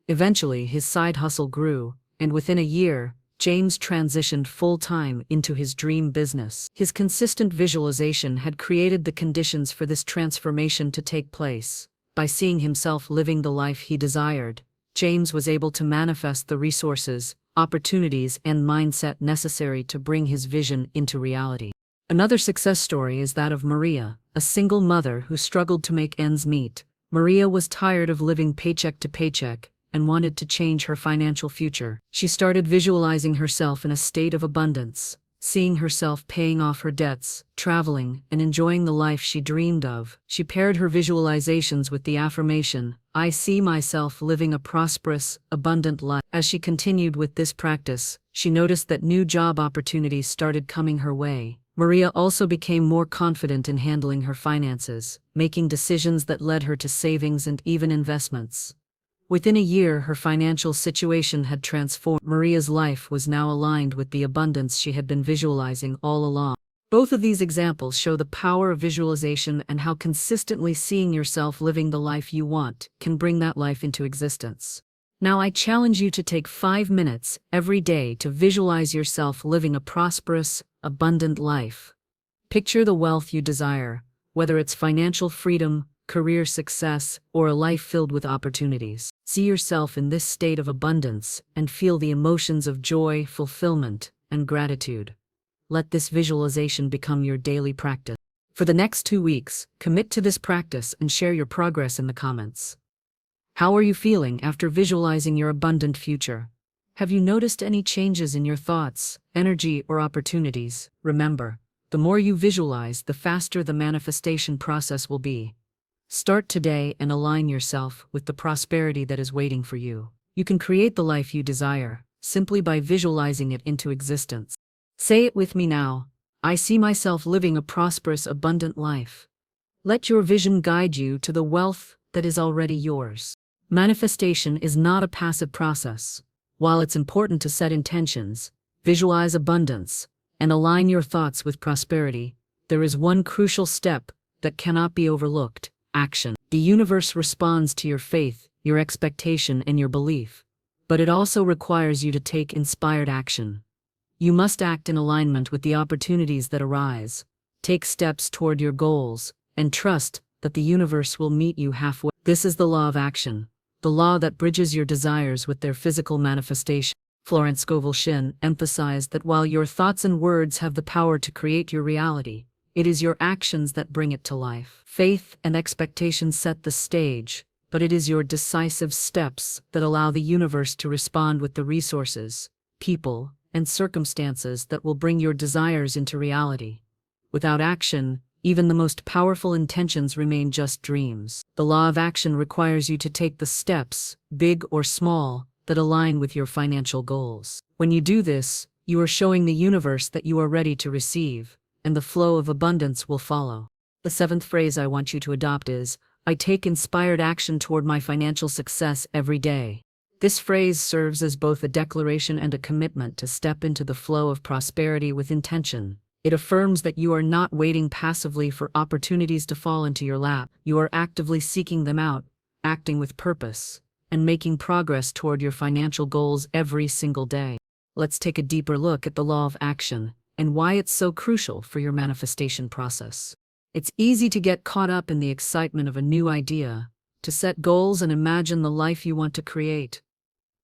Eventually, his side hustle grew, and within a year, James transitioned full-time into his dream business. His consistent visualization had created the conditions for this transformation to take place. By seeing himself living the life he desired, James was able to manifest the resources, opportunities, and mindset necessary to bring his vision into reality. Another success story is that of Maria, a single mother who struggled to make ends meet. Maria was tired of living paycheck to paycheck and wanted to change her financial future. She started visualizing herself in a state of abundance, seeing herself paying off her debts, traveling, and enjoying the life she dreamed of. She paired her visualizations with the affirmation, "I see myself living a prosperous, abundant life." As she continued with this practice, she noticed that new job opportunities started coming her way. Maria also became more confident in handling her finances, making decisions that led her to savings and even investments. Within a year, her financial situation had transformed. Maria's life was now aligned with the abundance she had been visualizing all along. Both of these examples show the power of visualization and how consistently seeing yourself living the life you want can bring that life into existence. Now I challenge you to take 5 minutes every day to visualize yourself living a prosperous, abundant life. Picture the wealth you desire, whether it's financial freedom, career success, or a life filled with opportunities. See yourself in this state of abundance and feel the emotions of joy, fulfillment, and gratitude. Let this visualization become your daily practice. For the next 2 weeks, commit to this practice and share your progress in the comments. How are you feeling after visualizing your abundant future? Have you noticed any changes in your thoughts, energy, or opportunities? Remember, the more you visualize, the faster the manifestation process will be. Start today and align yourself with the prosperity that is waiting for you. You can create the life you desire simply by visualizing it into existence. Say it with me now. I see myself living a prosperous, abundant life. Let your vision guide you to the wealth that is already yours. Manifestation is not a passive process. While it's important to set intentions, visualize abundance, and align your thoughts with prosperity, there is one crucial step that cannot be overlooked: action. The universe responds to your faith, your expectation, and your belief, but it also requires you to take inspired action. You must act in alignment with the opportunities that arise, take steps toward your goals, and trust that the universe will meet you halfway. This is the law of action, the law that bridges your desires with their physical manifestation. Florence Scovel Shinn emphasized that while your thoughts and words have the power to create your reality, it is your actions that bring it to life. Faith and expectation set the stage, but it is your decisive steps that allow the universe to respond with the resources, people, and circumstances that will bring your desires into reality. Without action, even the most powerful intentions remain just dreams. The law of action requires you to take the steps, big or small, that align with your financial goals. When you do this, You are showing the universe that you are ready to receive, and the flow of abundance will follow. The seventh phrase I want you to adopt is, I take inspired action toward my financial success every day. This phrase serves as both a declaration and a commitment to step into the flow of prosperity with intention. It affirms that you are not waiting passively for opportunities to fall into your lap. You are actively seeking them out, acting with purpose, and making progress toward your financial goals every single day. Let's take a deeper look at the law of action and why it's so crucial for your manifestation process. It's easy to get caught up in the excitement of a new idea, to set goals and imagine the life you want to create.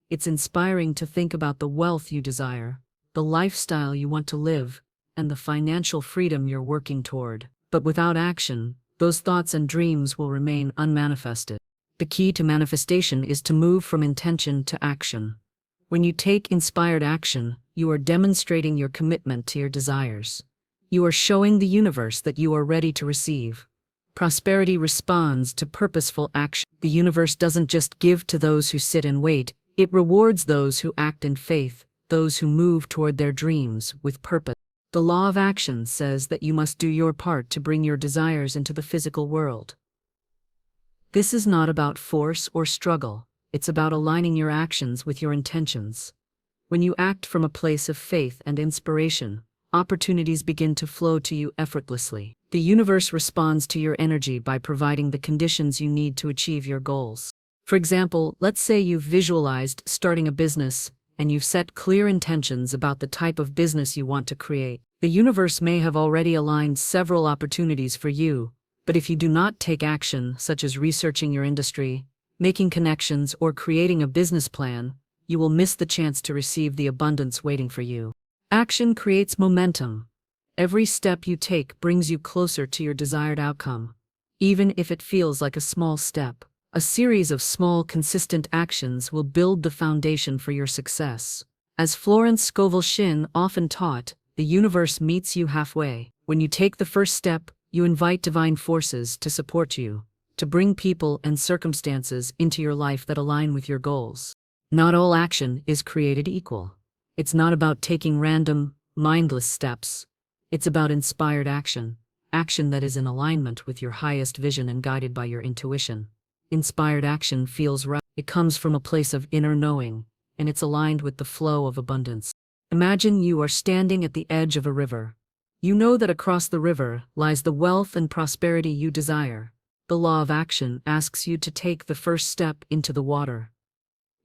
It's inspiring to think about the wealth you desire, the lifestyle you want to live, and the financial freedom you're working toward. But without action, those thoughts and dreams will remain unmanifested. The key to manifestation is to move from intention to action. When you take inspired action, you are demonstrating your commitment to your desires. You are showing the universe that you are ready to receive. Prosperity responds to purposeful action. The universe doesn't just give to those who sit and wait, it rewards those who act in faith, those who move toward their dreams with purpose. The law of action says that you must do your part to bring your desires into the physical world. This is not about force or struggle, it's about aligning your actions with your intentions. When you act from a place of faith and inspiration, opportunities begin to flow to you effortlessly. The universe responds to your energy by providing the conditions you need to achieve your goals. For example, let's say you've visualized starting a business, and you've set clear intentions about the type of business you want to create. The universe may have already aligned several opportunities for you, but if you do not take action, such as researching your industry, making connections, or creating a business plan, you will miss the chance to receive the abundance waiting for you. Action creates momentum. Every step you take brings you closer to your desired outcome, even if it feels like a small step. A series of small, consistent actions will build the foundation for your success. As Florence Scovel Shinn often taught, the universe meets you halfway. When you take the first step, you invite divine forces to support you, to bring people and circumstances into your life that align with your goals. Not all action is created equal. It's not about taking random, mindless steps. It's about inspired action, action that is in alignment with your highest vision and guided by your intuition. Inspired action feels right. It comes from a place of inner knowing, and it's aligned with the flow of abundance. Imagine you are standing at the edge of a river. You know that across the river lies the wealth and prosperity you desire. The law of action asks you to take the first step into the water.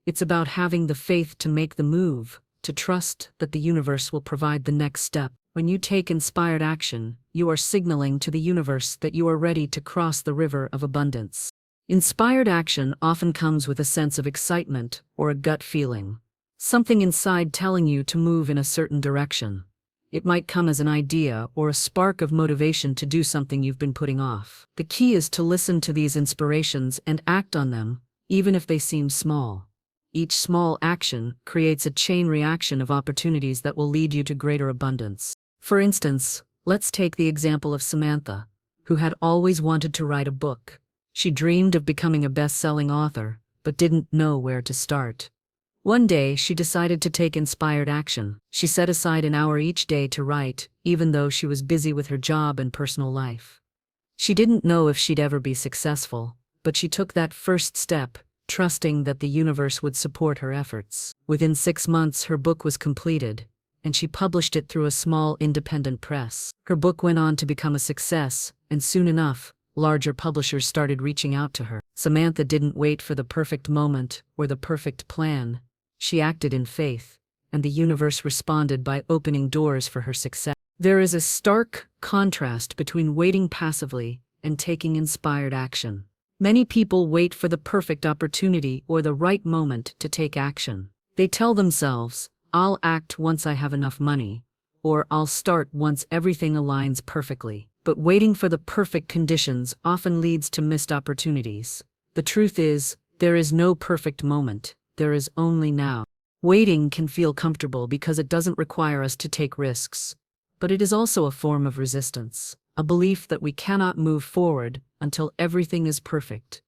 It's about having the faith to make the move, to trust that the universe will provide the next step. When you take inspired action, you are signaling to the universe that you are ready to cross the river of abundance. Inspired action often comes with a sense of excitement or a gut feeling, something inside telling you to move in a certain direction. It might come as an idea or a spark of motivation to do something you've been putting off. The key is to listen to these inspirations and act on them, even if they seem small. Each small action creates a chain reaction of opportunities that will lead you to greater abundance. For instance, let's take the example of Samantha, who had always wanted to write a book. She dreamed of becoming a best-selling author, but didn't know where to start. One day, she decided to take inspired action. She set aside an hour each day to write, even though she was busy with her job and personal life. She didn't know if she'd ever be successful, but she took that first step, trusting that the universe would support her efforts. Within 6 months, her book was completed, and she published it through a small independent press. Her book went on to become a success, and soon enough, larger publishers started reaching out to her. Samantha didn't wait for the perfect moment or the perfect plan. She acted in faith, and the universe responded by opening doors for her success. There is a stark contrast between waiting passively and taking inspired action. Many people wait for the perfect opportunity or the right moment to take action. They tell themselves, "I'll act once I have enough money," or "I'll start once everything aligns perfectly." But waiting for the perfect conditions often leads to missed opportunities. The truth is, there is no perfect moment, there is only now. Waiting can feel comfortable because it doesn't require us to take risks. But it is also a form of resistance, a belief that we cannot move forward until everything is perfect.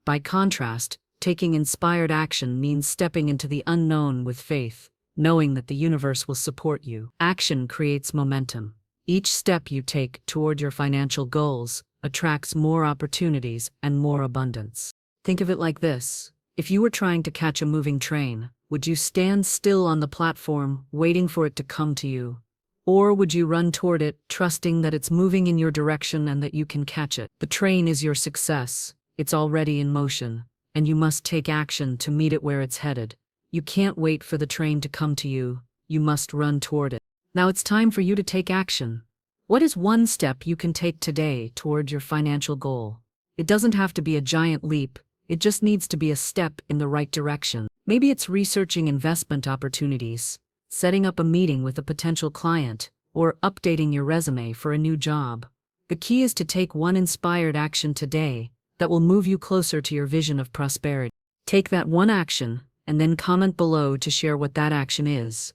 By contrast, taking inspired action means stepping into the unknown with faith, knowing that the universe will support you. Action creates momentum. Each step you take toward your financial goals attracts more opportunities and more abundance. Think of it like this. If you were trying to catch a moving train, would you stand still on the platform, waiting for it to come to you? Or would you run toward it, trusting that it's moving in your direction and that you can catch it? The train is your success. It's already in motion, and you must take action to meet it where it's headed. You can't wait for the train to come to you. You must run toward it. Now it's time for you to take action. What is one step you can take today toward your financial goal? It doesn't have to be a giant leap. It just needs to be a step in the right direction. Maybe it's researching investment opportunities, setting up a meeting with a potential client, or updating your resume for a new job. The key is to take one inspired action today that will move you closer to your vision of prosperity. Take that one action, and then comment below to share what that action is.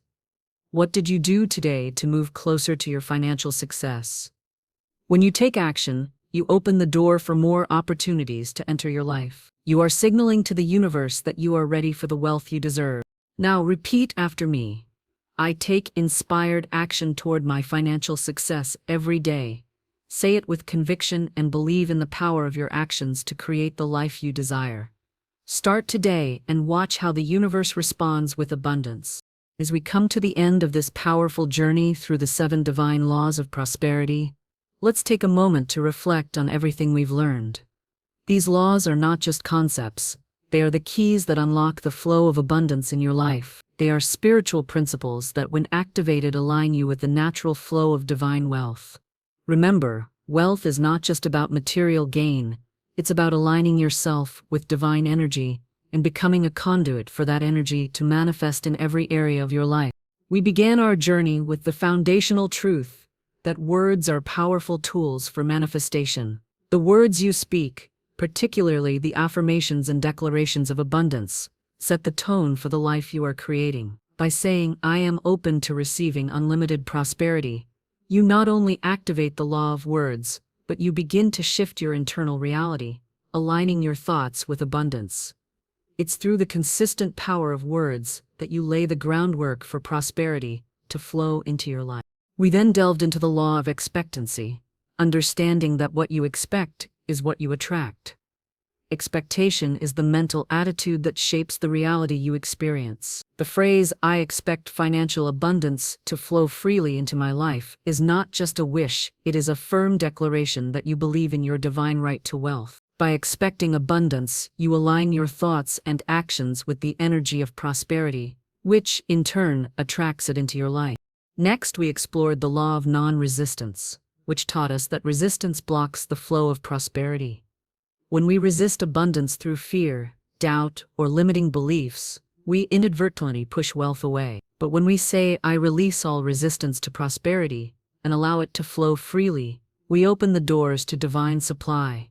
What did you do today to move closer to your financial success? When you take action, you open the door for more opportunities to enter your life. You are signaling to the universe that you are ready for the wealth you deserve. Now repeat after me. I take inspired action toward my financial success every day. Say it with conviction and believe in the power of your actions to create the life you desire. Start today and watch how the universe responds with abundance. As we come to the end of this powerful journey through the 7 divine laws of prosperity, let's take a moment to reflect on everything we've learned. These laws are not just concepts. They are the keys that unlock the flow of abundance in your life. They are spiritual principles that, when activated, align you with the natural flow of divine wealth. Remember, wealth is not just about material gain. It's about aligning yourself with divine energy and becoming a conduit for that energy to manifest in every area of your life. We began our journey with the foundational truth that words are powerful tools for manifestation. The words you speak, particularly the affirmations and declarations of abundance, set the tone for the life you are creating. By saying, "I am open to receiving unlimited prosperity," you not only activate the law of words, but you begin to shift your internal reality, aligning your thoughts with abundance. It's through the consistent power of words that you lay the groundwork for prosperity to flow into your life. We then delved into the law of expectancy, understanding that what you expect is what you attract. Expectation is the mental attitude that shapes the reality you experience. The phrase, "I expect financial abundance to flow freely into my life," is not just a wish, it is a firm declaration that you believe in your divine right to wealth. By expecting abundance, you align your thoughts and actions with the energy of prosperity, which, in turn, attracts it into your life. Next, we explored the law of non-resistance, which taught us that resistance blocks the flow of prosperity. When we resist abundance through fear, doubt, or limiting beliefs, we inadvertently push wealth away. But when we say, "I release all resistance to prosperity," and allow it to flow freely, we open the doors to divine supply.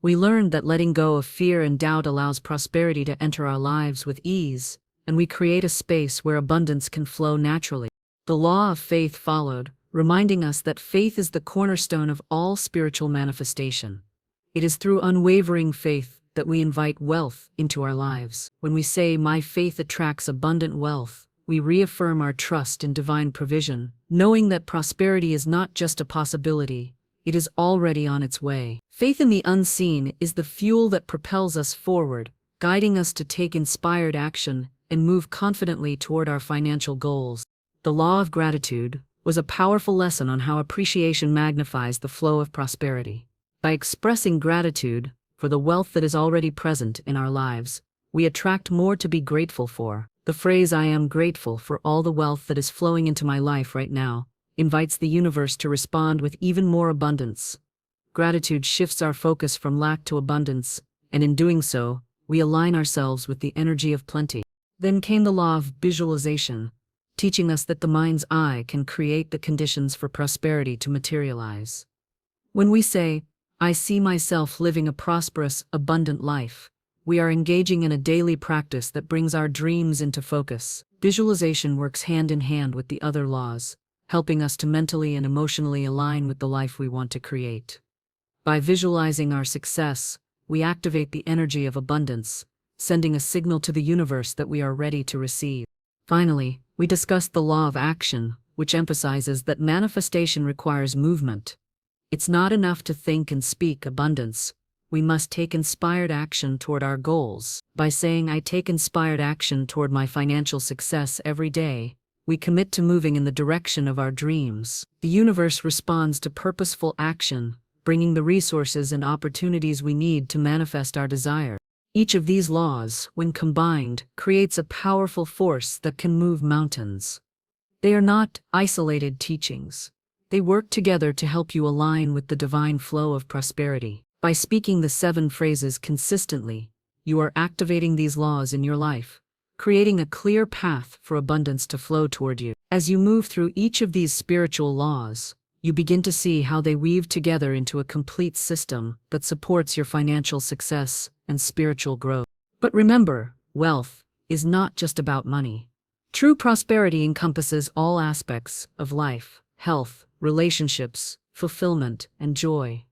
We learned that letting go of fear and doubt allows prosperity to enter our lives with ease, and we create a space where abundance can flow naturally. The law of faith followed, reminding us that faith is the cornerstone of all spiritual manifestation. It is through unwavering faith that we invite wealth into our lives. When we say, "My faith attracts abundant wealth," we reaffirm our trust in divine provision, knowing that prosperity is not just a possibility, it is already on its way. Faith in the unseen is the fuel that propels us forward, guiding us to take inspired action and move confidently toward our financial goals. The law of gratitude was a powerful lesson on how appreciation magnifies the flow of prosperity. By expressing gratitude for the wealth that is already present in our lives, we attract more to be grateful for. The phrase, "I am grateful for all the wealth that is flowing into my life right now," invites the universe to respond with even more abundance. Gratitude shifts our focus from lack to abundance, and in doing so, we align ourselves with the energy of plenty. Then came the law of visualization, teaching us that the mind's eye can create the conditions for prosperity to materialize. When we say, "I see myself living a prosperous, abundant life," we are engaging in a daily practice that brings our dreams into focus. Visualization works hand in hand with the other laws, helping us to mentally and emotionally align with the life we want to create. By visualizing our success, we activate the energy of abundance, sending a signal to the universe that we are ready to receive. Finally, we discussed the law of action, which emphasizes that manifestation requires movement. It's not enough to think and speak abundance. We must take inspired action toward our goals. By saying, "I take inspired action toward my financial success every day," we commit to moving in the direction of our dreams. The universe responds to purposeful action, bringing the resources and opportunities we need to manifest our desire. Each of these laws, when combined, creates a powerful force that can move mountains. They are not isolated teachings. They work together to help you align with the divine flow of prosperity. By speaking the 7 phrases consistently, you are activating these laws in your life, creating a clear path for abundance to flow toward you. As you move through each of these spiritual laws, you begin to see how they weave together into a complete system that supports your financial success and spiritual growth. But remember, wealth is not just about money. True prosperity encompasses all aspects of life: health, relationships, fulfillment, and joy.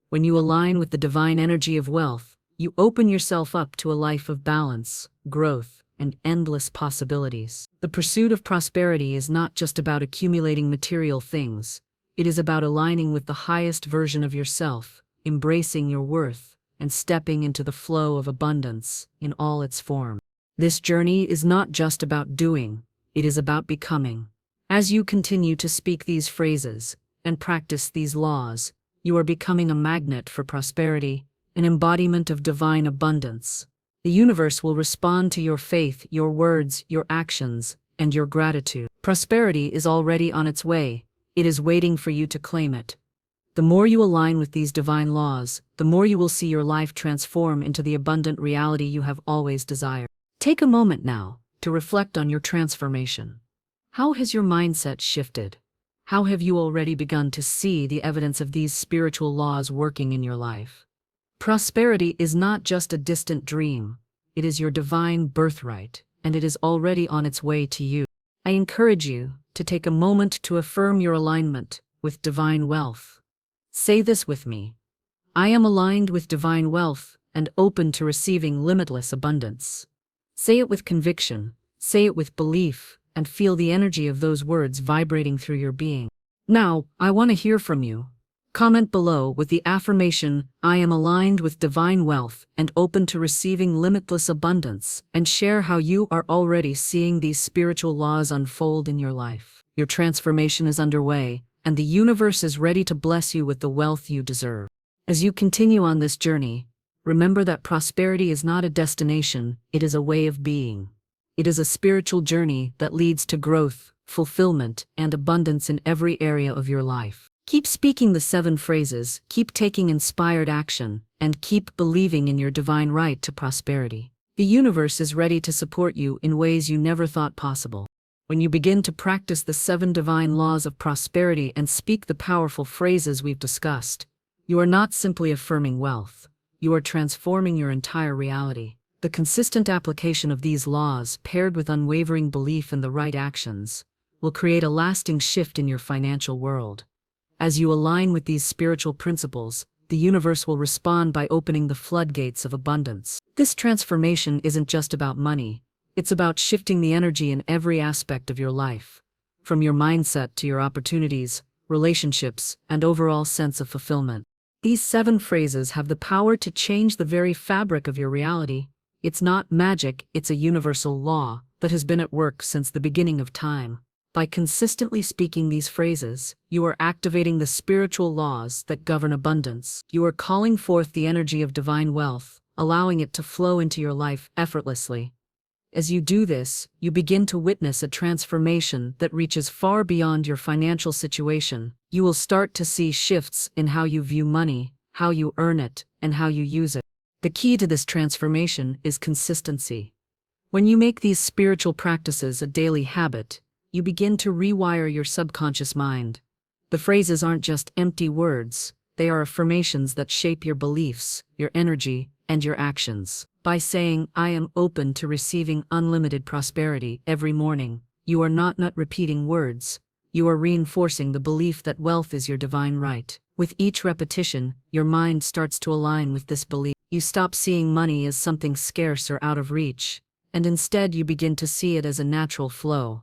When you align with the divine energy of wealth, you open yourself up to a life of balance, growth, and endless possibilities. The pursuit of prosperity is not just about accumulating material things. It is about aligning with the highest version of yourself, embracing your worth, and stepping into the flow of abundance in all its forms. This journey is not just about doing, it is about becoming. As you continue to speak these phrases and practice these laws, you are becoming a magnet for prosperity, an embodiment of divine abundance. The universe will respond to your faith, your words, your actions, and your gratitude. Prosperity is already on its way. It is waiting for you to claim it. The more you align with these divine laws, the more you will see your life transform into the abundant reality you have always desired. Take a moment now to reflect on your transformation. How has your mindset shifted? How have you already begun to see the evidence of these spiritual laws working in your life? Prosperity is not just a distant dream. It is your divine birthright, and it is already on its way to you. I encourage you to take a moment to affirm your alignment with divine wealth. Say this with me: I am aligned with divine wealth and open to receiving limitless abundance. Say it with conviction, say it with belief, and feel the energy of those words vibrating through your being. Now, I want to hear from you. Comment below with the affirmation, "I am aligned with divine wealth and open to receiving limitless abundance," and share how you are already seeing these spiritual laws unfold in your life. Your transformation is underway, and the universe is ready to bless you with the wealth you deserve. As you continue on this journey, remember that prosperity is not a destination, it is a way of being. It is a spiritual journey that leads to growth, fulfillment, and abundance in every area of your life. Keep speaking the 7 phrases, keep taking inspired action, and keep believing in your divine right to prosperity. The universe is ready to support you in ways you never thought possible. When you begin to practice the 7 divine laws of prosperity and speak the powerful phrases we've discussed, you are not simply affirming wealth. You are transforming your entire reality. The consistent application of these laws, paired with unwavering belief in the right actions, will create a lasting shift in your financial world. As you align with these spiritual principles, the universe will respond by opening the floodgates of abundance. This transformation isn't just about money, it's about shifting the energy in every aspect of your life, from your mindset to your opportunities, relationships, and overall sense of fulfillment. These 7 phrases have the power to change the very fabric of your reality. It's not magic, it's a universal law that has been at work since the beginning of time. By consistently speaking these phrases, you are activating the spiritual laws that govern abundance. You are calling forth the energy of divine wealth, allowing it to flow into your life effortlessly. As you do this, you begin to witness a transformation that reaches far beyond your financial situation. You will start to see shifts in how you view money, how you earn it, and how you use it. The key to this transformation is consistency. When you make these spiritual practices a daily habit, you begin to rewire your subconscious mind. The phrases aren't just empty words, they are affirmations that shape your beliefs, your energy, and your actions. By saying, "I am open to receiving unlimited prosperity" every morning, you are not repeating words, you are reinforcing the belief that wealth is your divine right. With each repetition, your mind starts to align with this belief. You stop seeing money as something scarce or out of reach, and instead you begin to see it as a natural flow.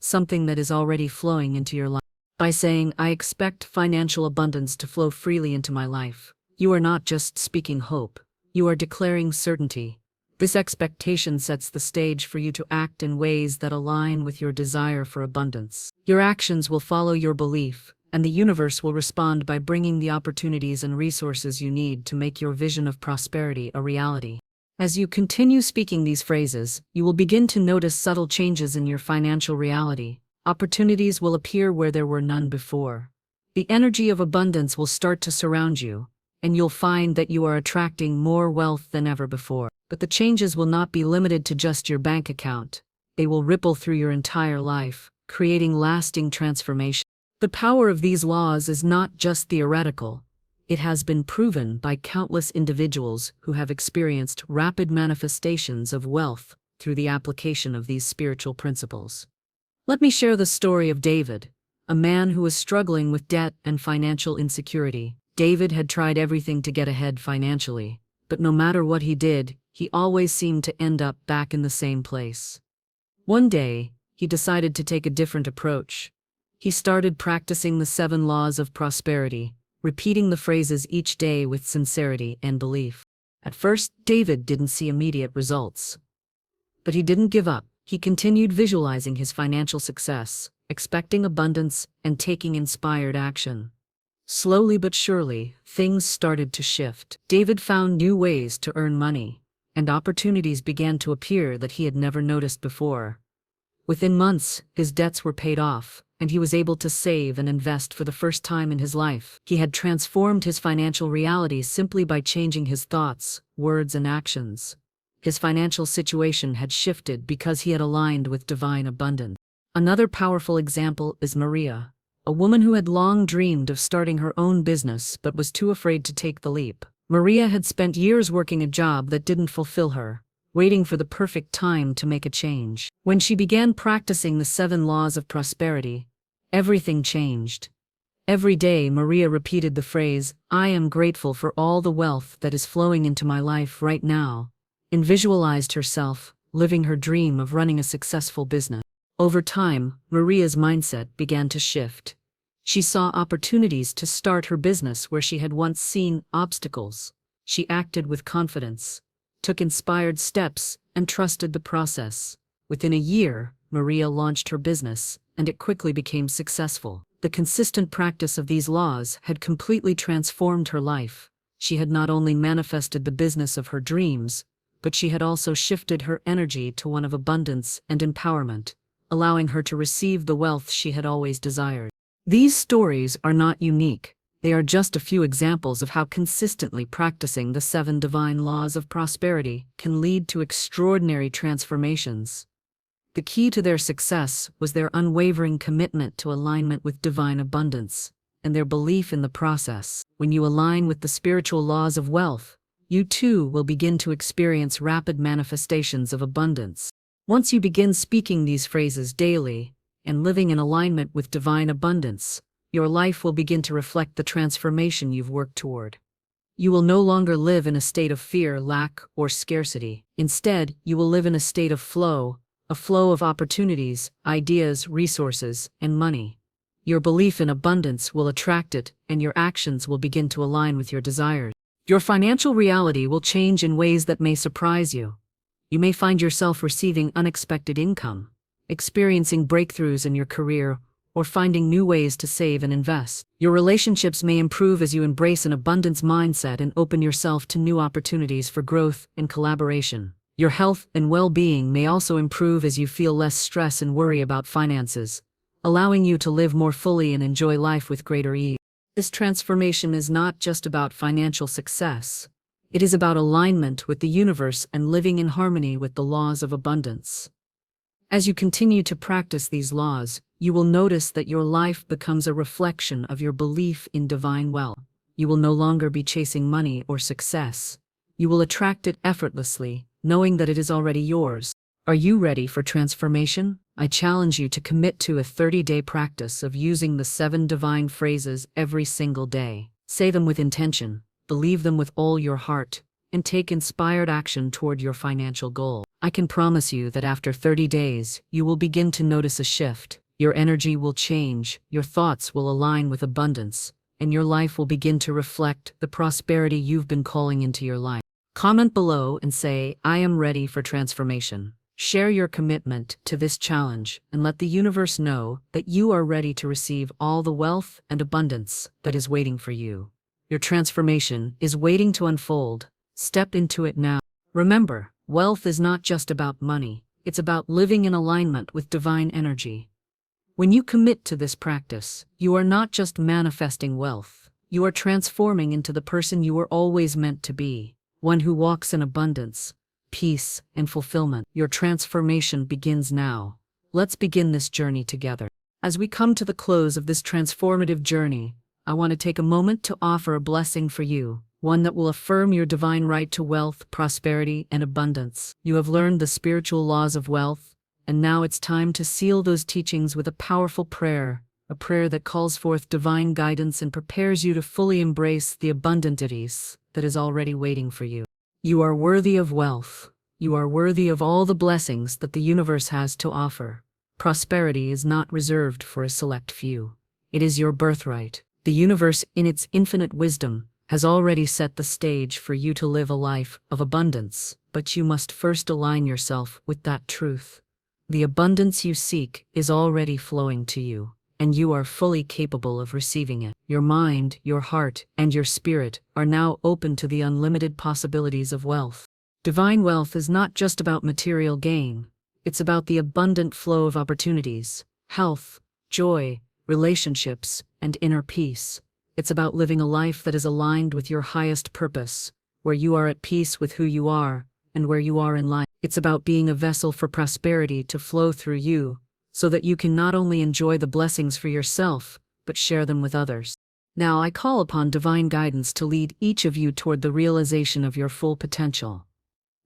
something that is already flowing into your life. By saying, "I expect financial abundance to flow freely into my life," you are not just speaking hope, you are declaring certainty. This expectation sets the stage for you to act in ways that align with your desire for abundance. Your actions will follow your belief, and the universe will respond by bringing the opportunities and resources you need to make your vision of prosperity a reality. As you continue speaking these phrases, you will begin to notice subtle changes in your financial reality. Opportunities will appear where there were none before. The energy of abundance will start to surround you, and you'll find that you are attracting more wealth than ever before. But the changes will not be limited to just your bank account. They will ripple through your entire life, creating lasting transformation. The power of these laws is not just theoretical. It has been proven by countless individuals who have experienced rapid manifestations of wealth through the application of these spiritual principles. Let me share the story of David, a man who was struggling with debt and financial insecurity. David had tried everything to get ahead financially, but no matter what he did, he always seemed to end up back in the same place. One day, he decided to take a different approach. He started practicing the 7 laws of prosperity, repeating the phrases each day with sincerity and belief. At first, David didn't see immediate results. But he didn't give up. He continued visualizing his financial success, expecting abundance, and taking inspired action. Slowly but surely, things started to shift. David found new ways to earn money, and opportunities began to appear that he had never noticed before. Within months, his debts were paid off, and he was able to save and invest for the first time in his life. He had transformed his financial reality simply by changing his thoughts, words, and actions. His financial situation had shifted because he had aligned with divine abundance. Another powerful example is Maria, a woman who had long dreamed of starting her own business but was too afraid to take the leap. Maria had spent years working a job that didn't fulfill her, waiting for the perfect time to make a change. When she began practicing the 7 laws of prosperity, everything changed. Every day, Maria repeated the phrase, "I am grateful for all the wealth that is flowing into my life right now," and visualized herself living her dream of running a successful business. Over time, Maria's mindset began to shift. She saw opportunities to start her business where she had once seen obstacles. She acted with confidence, took inspired steps, and trusted the process. Within a year, Maria launched her business, and it quickly became successful. The consistent practice of these laws had completely transformed her life. She had not only manifested the business of her dreams, but she had also shifted her energy to one of abundance and empowerment, allowing her to receive the wealth she had always desired. These stories are not unique. They are just a few examples of how consistently practicing the 7 divine laws of prosperity can lead to extraordinary transformations. The key to their success was their unwavering commitment to alignment with divine abundance, and their belief in the process. When you align with the spiritual laws of wealth, you too will begin to experience rapid manifestations of abundance. Once you begin speaking these phrases daily and living in alignment with divine abundance, your life will begin to reflect the transformation you've worked toward. You will no longer live in a state of fear, lack, or scarcity. Instead, you will live in a state of flow, a flow of opportunities, ideas, resources, and money. Your belief in abundance will attract it, and your actions will begin to align with your desires. Your financial reality will change in ways that may surprise you. You may find yourself receiving unexpected income, experiencing breakthroughs in your career, or finding new ways to save and invest. Your relationships may improve as you embrace an abundance mindset and open yourself to new opportunities for growth and collaboration. Your health and well-being may also improve as you feel less stress and worry about finances, allowing you to live more fully and enjoy life with greater ease. This transformation is not just about financial success. It is about alignment with the universe and living in harmony with the laws of abundance. As you continue to practice these laws, you will notice that your life becomes a reflection of your belief in divine wealth. You will no longer be chasing money or success. You will attract it effortlessly, knowing that it is already yours. Are you ready for transformation? I challenge you to commit to a 30-day practice of using the 7 divine phrases every single day. Say them with intention, believe them with all your heart, and take inspired action toward your financial goal. I can promise you that after 30 days, you will begin to notice a shift. Your energy will change, your thoughts will align with abundance, and your life will begin to reflect the prosperity you've been calling into your life. Comment below and say, I am ready for transformation. Share your commitment to this challenge and let the universe know that you are ready to receive all the wealth and abundance that is waiting for you. Your transformation is waiting to unfold. Step into it now. Remember, wealth is not just about money, it's about living in alignment with divine energy. When you commit to this practice, you are not just manifesting wealth, you are transforming into the person you were always meant to be, one who walks in abundance, peace, and fulfillment. Your transformation begins now. Let's begin this journey together. As we come to the close of this transformative journey, I want to take a moment to offer a blessing for you, one that will affirm your divine right to wealth, prosperity, and abundance. You have learned the spiritual laws of wealth, and now it's time to seal those teachings with a powerful prayer, a prayer that calls forth divine guidance and prepares you to fully embrace the abundancies that is already waiting for you. You are worthy of wealth. You are worthy of all the blessings that the universe has to offer. Prosperity is not reserved for a select few. It is your birthright. The universe, in its infinite wisdom, has already set the stage for you to live a life of abundance, but you must first align yourself with that truth. The abundance you seek is already flowing to you, and you are fully capable of receiving it. Your mind, your heart, and your spirit are now open to the unlimited possibilities of wealth. Divine wealth is not just about material gain, it's about the abundant flow of opportunities, health, joy, relationships, and inner peace. It's about living a life that is aligned with your highest purpose, where you are at peace with who you are and where you are in life. It's about being a vessel for prosperity to flow through you, so that you can not only enjoy the blessings for yourself, but share them with others. Now I call upon divine guidance to lead each of you toward the realization of your full potential.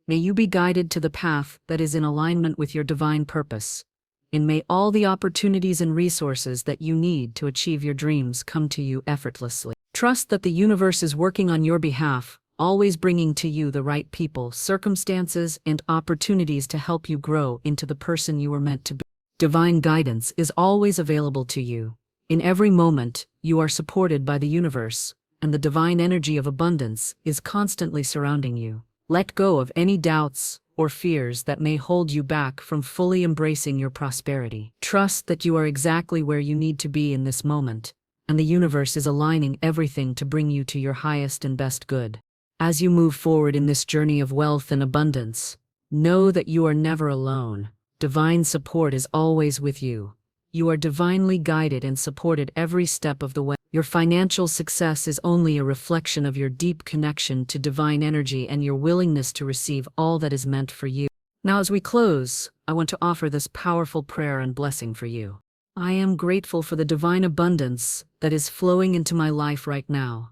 May you be guided to the path that is in alignment with your divine purpose, and may all the opportunities and resources that you need to achieve your dreams come to you effortlessly. Trust that the universe is working on your behalf, always bringing to you the right people, circumstances, and opportunities to help you grow into the person you were meant to be. Divine guidance is always available to you. In every moment, you are supported by the universe, and the divine energy of abundance is constantly surrounding you. Let go of any doubts or fears that may hold you back from fully embracing your prosperity. Trust that you are exactly where you need to be in this moment, and the universe is aligning everything to bring you to your highest and best good. As you move forward in this journey of wealth and abundance, know that you are never alone. Divine support is always with you. You are divinely guided and supported every step of the way. Your financial success is only a reflection of your deep connection to divine energy and your willingness to receive all that is meant for you. Now, as we close, I want to offer this powerful prayer and blessing for you. I am grateful for the divine abundance that is flowing into my life right now.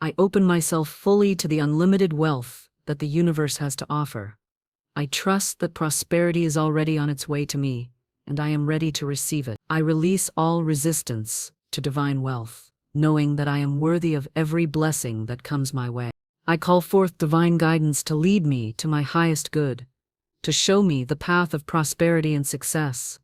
I open myself fully to the unlimited wealth that the universe has to offer. I trust that prosperity is already on its way to me, and I am ready to receive it. I release all resistance to divine wealth, knowing that I am worthy of every blessing that comes my way. I call forth divine guidance to lead me to my highest good, to show me the path of prosperity and success.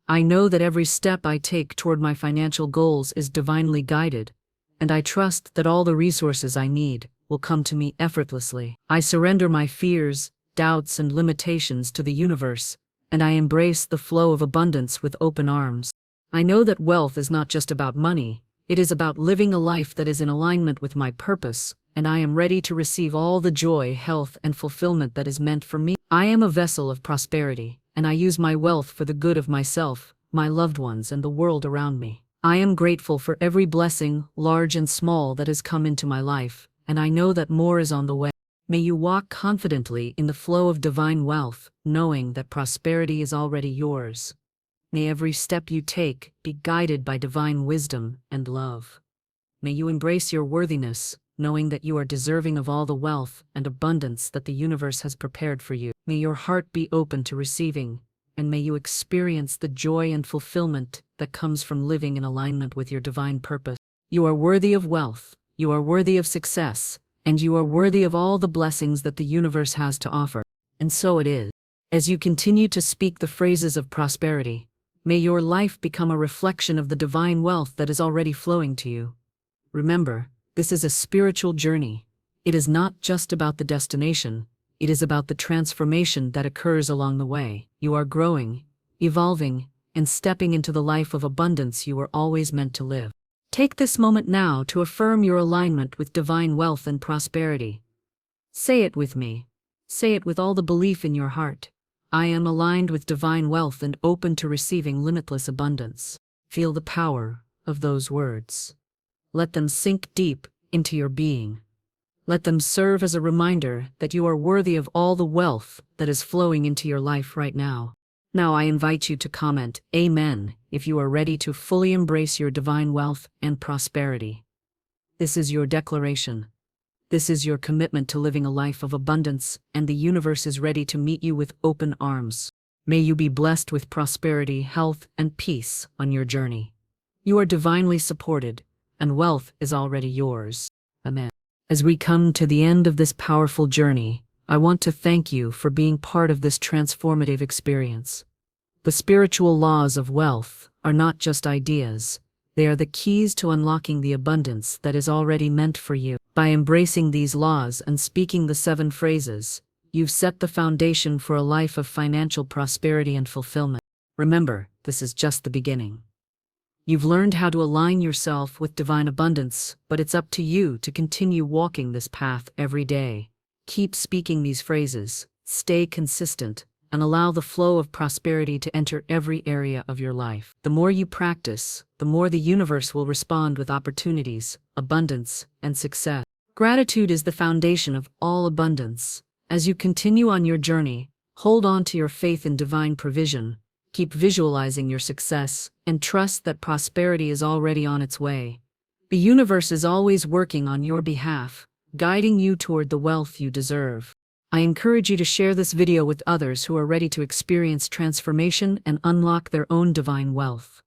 I know that every step I take toward my financial goals is divinely guided, and I trust that all the resources I need will come to me effortlessly. I surrender my fears, doubts, and limitations to the universe, and I embrace the flow of abundance with open arms. I know that wealth is not just about money, it is about living a life that is in alignment with my purpose, and I am ready to receive all the joy, health, and fulfillment that is meant for me. I am a vessel of prosperity, and I use my wealth for the good of myself, my loved ones, and the world around me. I am grateful for every blessing, large and small, that has come into my life, and I know that more is on the way. May you walk confidently in the flow of divine wealth, knowing that prosperity is already yours. May every step you take be guided by divine wisdom and love. May you embrace your worthiness, knowing that you are deserving of all the wealth and abundance that the universe has prepared for you. May your heart be open to receiving, and may you experience the joy and fulfillment that comes from living in alignment with your divine purpose. You are worthy of wealth, you are worthy of success, and you are worthy of all the blessings that the universe has to offer. And so it is. As you continue to speak the phrases of prosperity, may your life become a reflection of the divine wealth that is already flowing to you. Remember, this is a spiritual journey. It is not just about the destination, it is about the transformation that occurs along the way. You are growing, evolving, and stepping into the life of abundance you were always meant to live. Take this moment now to affirm your alignment with divine wealth and prosperity. Say it with me. Say it with all the belief in your heart. I am aligned with divine wealth and open to receiving limitless abundance. Feel the power of those words. Let them sink deep into your being. Let them serve as a reminder that you are worthy of all the wealth that is flowing into your life right now. Now I invite you to comment Amen if you are ready to fully embrace your divine wealth and prosperity. This is your declaration. This is your commitment to living a life of abundance, and the universe is ready to meet you with open arms. May you be blessed with prosperity, health, and peace on your journey. You are divinely supported, and wealth is already yours. Amen. As we come to the end of this powerful journey, I want to thank you for being part of this transformative experience. The spiritual laws of wealth are not just ideas. They are the keys to unlocking the abundance that is already meant for you. By embracing these laws and speaking the 7 phrases, you've set the foundation for a life of financial prosperity and fulfillment. Remember, this is just the beginning. You've learned how to align yourself with divine abundance, but it's up to you to continue walking this path every day. Keep speaking these phrases, stay consistent, and allow the flow of prosperity to enter every area of your life. The more you practice, the more the universe will respond with opportunities, abundance, and success. Gratitude is the foundation of all abundance. As you continue on your journey, hold on to your faith in divine provision, keep visualizing your success, and trust that prosperity is already on its way. The universe is always working on your behalf, guiding you toward the wealth you deserve. I encourage you to share this video with others who are ready to experience transformation and unlock their own divine wealth.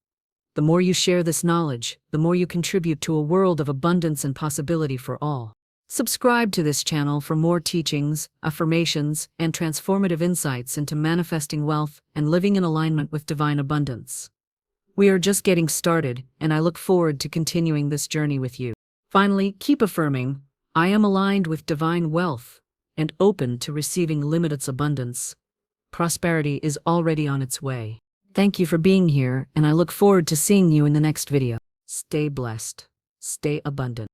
The more you share this knowledge, the more you contribute to a world of abundance and possibility for all. Subscribe to this channel for more teachings, affirmations, and transformative insights into manifesting wealth and living in alignment with divine abundance. We are just getting started, and I look forward to continuing this journey with you. Finally, keep affirming, I am aligned with divine wealth and open to receiving limitless abundance. Prosperity is already on its way. Thank you for being here, and I look forward to seeing you in the next video. Stay blessed. Stay abundant.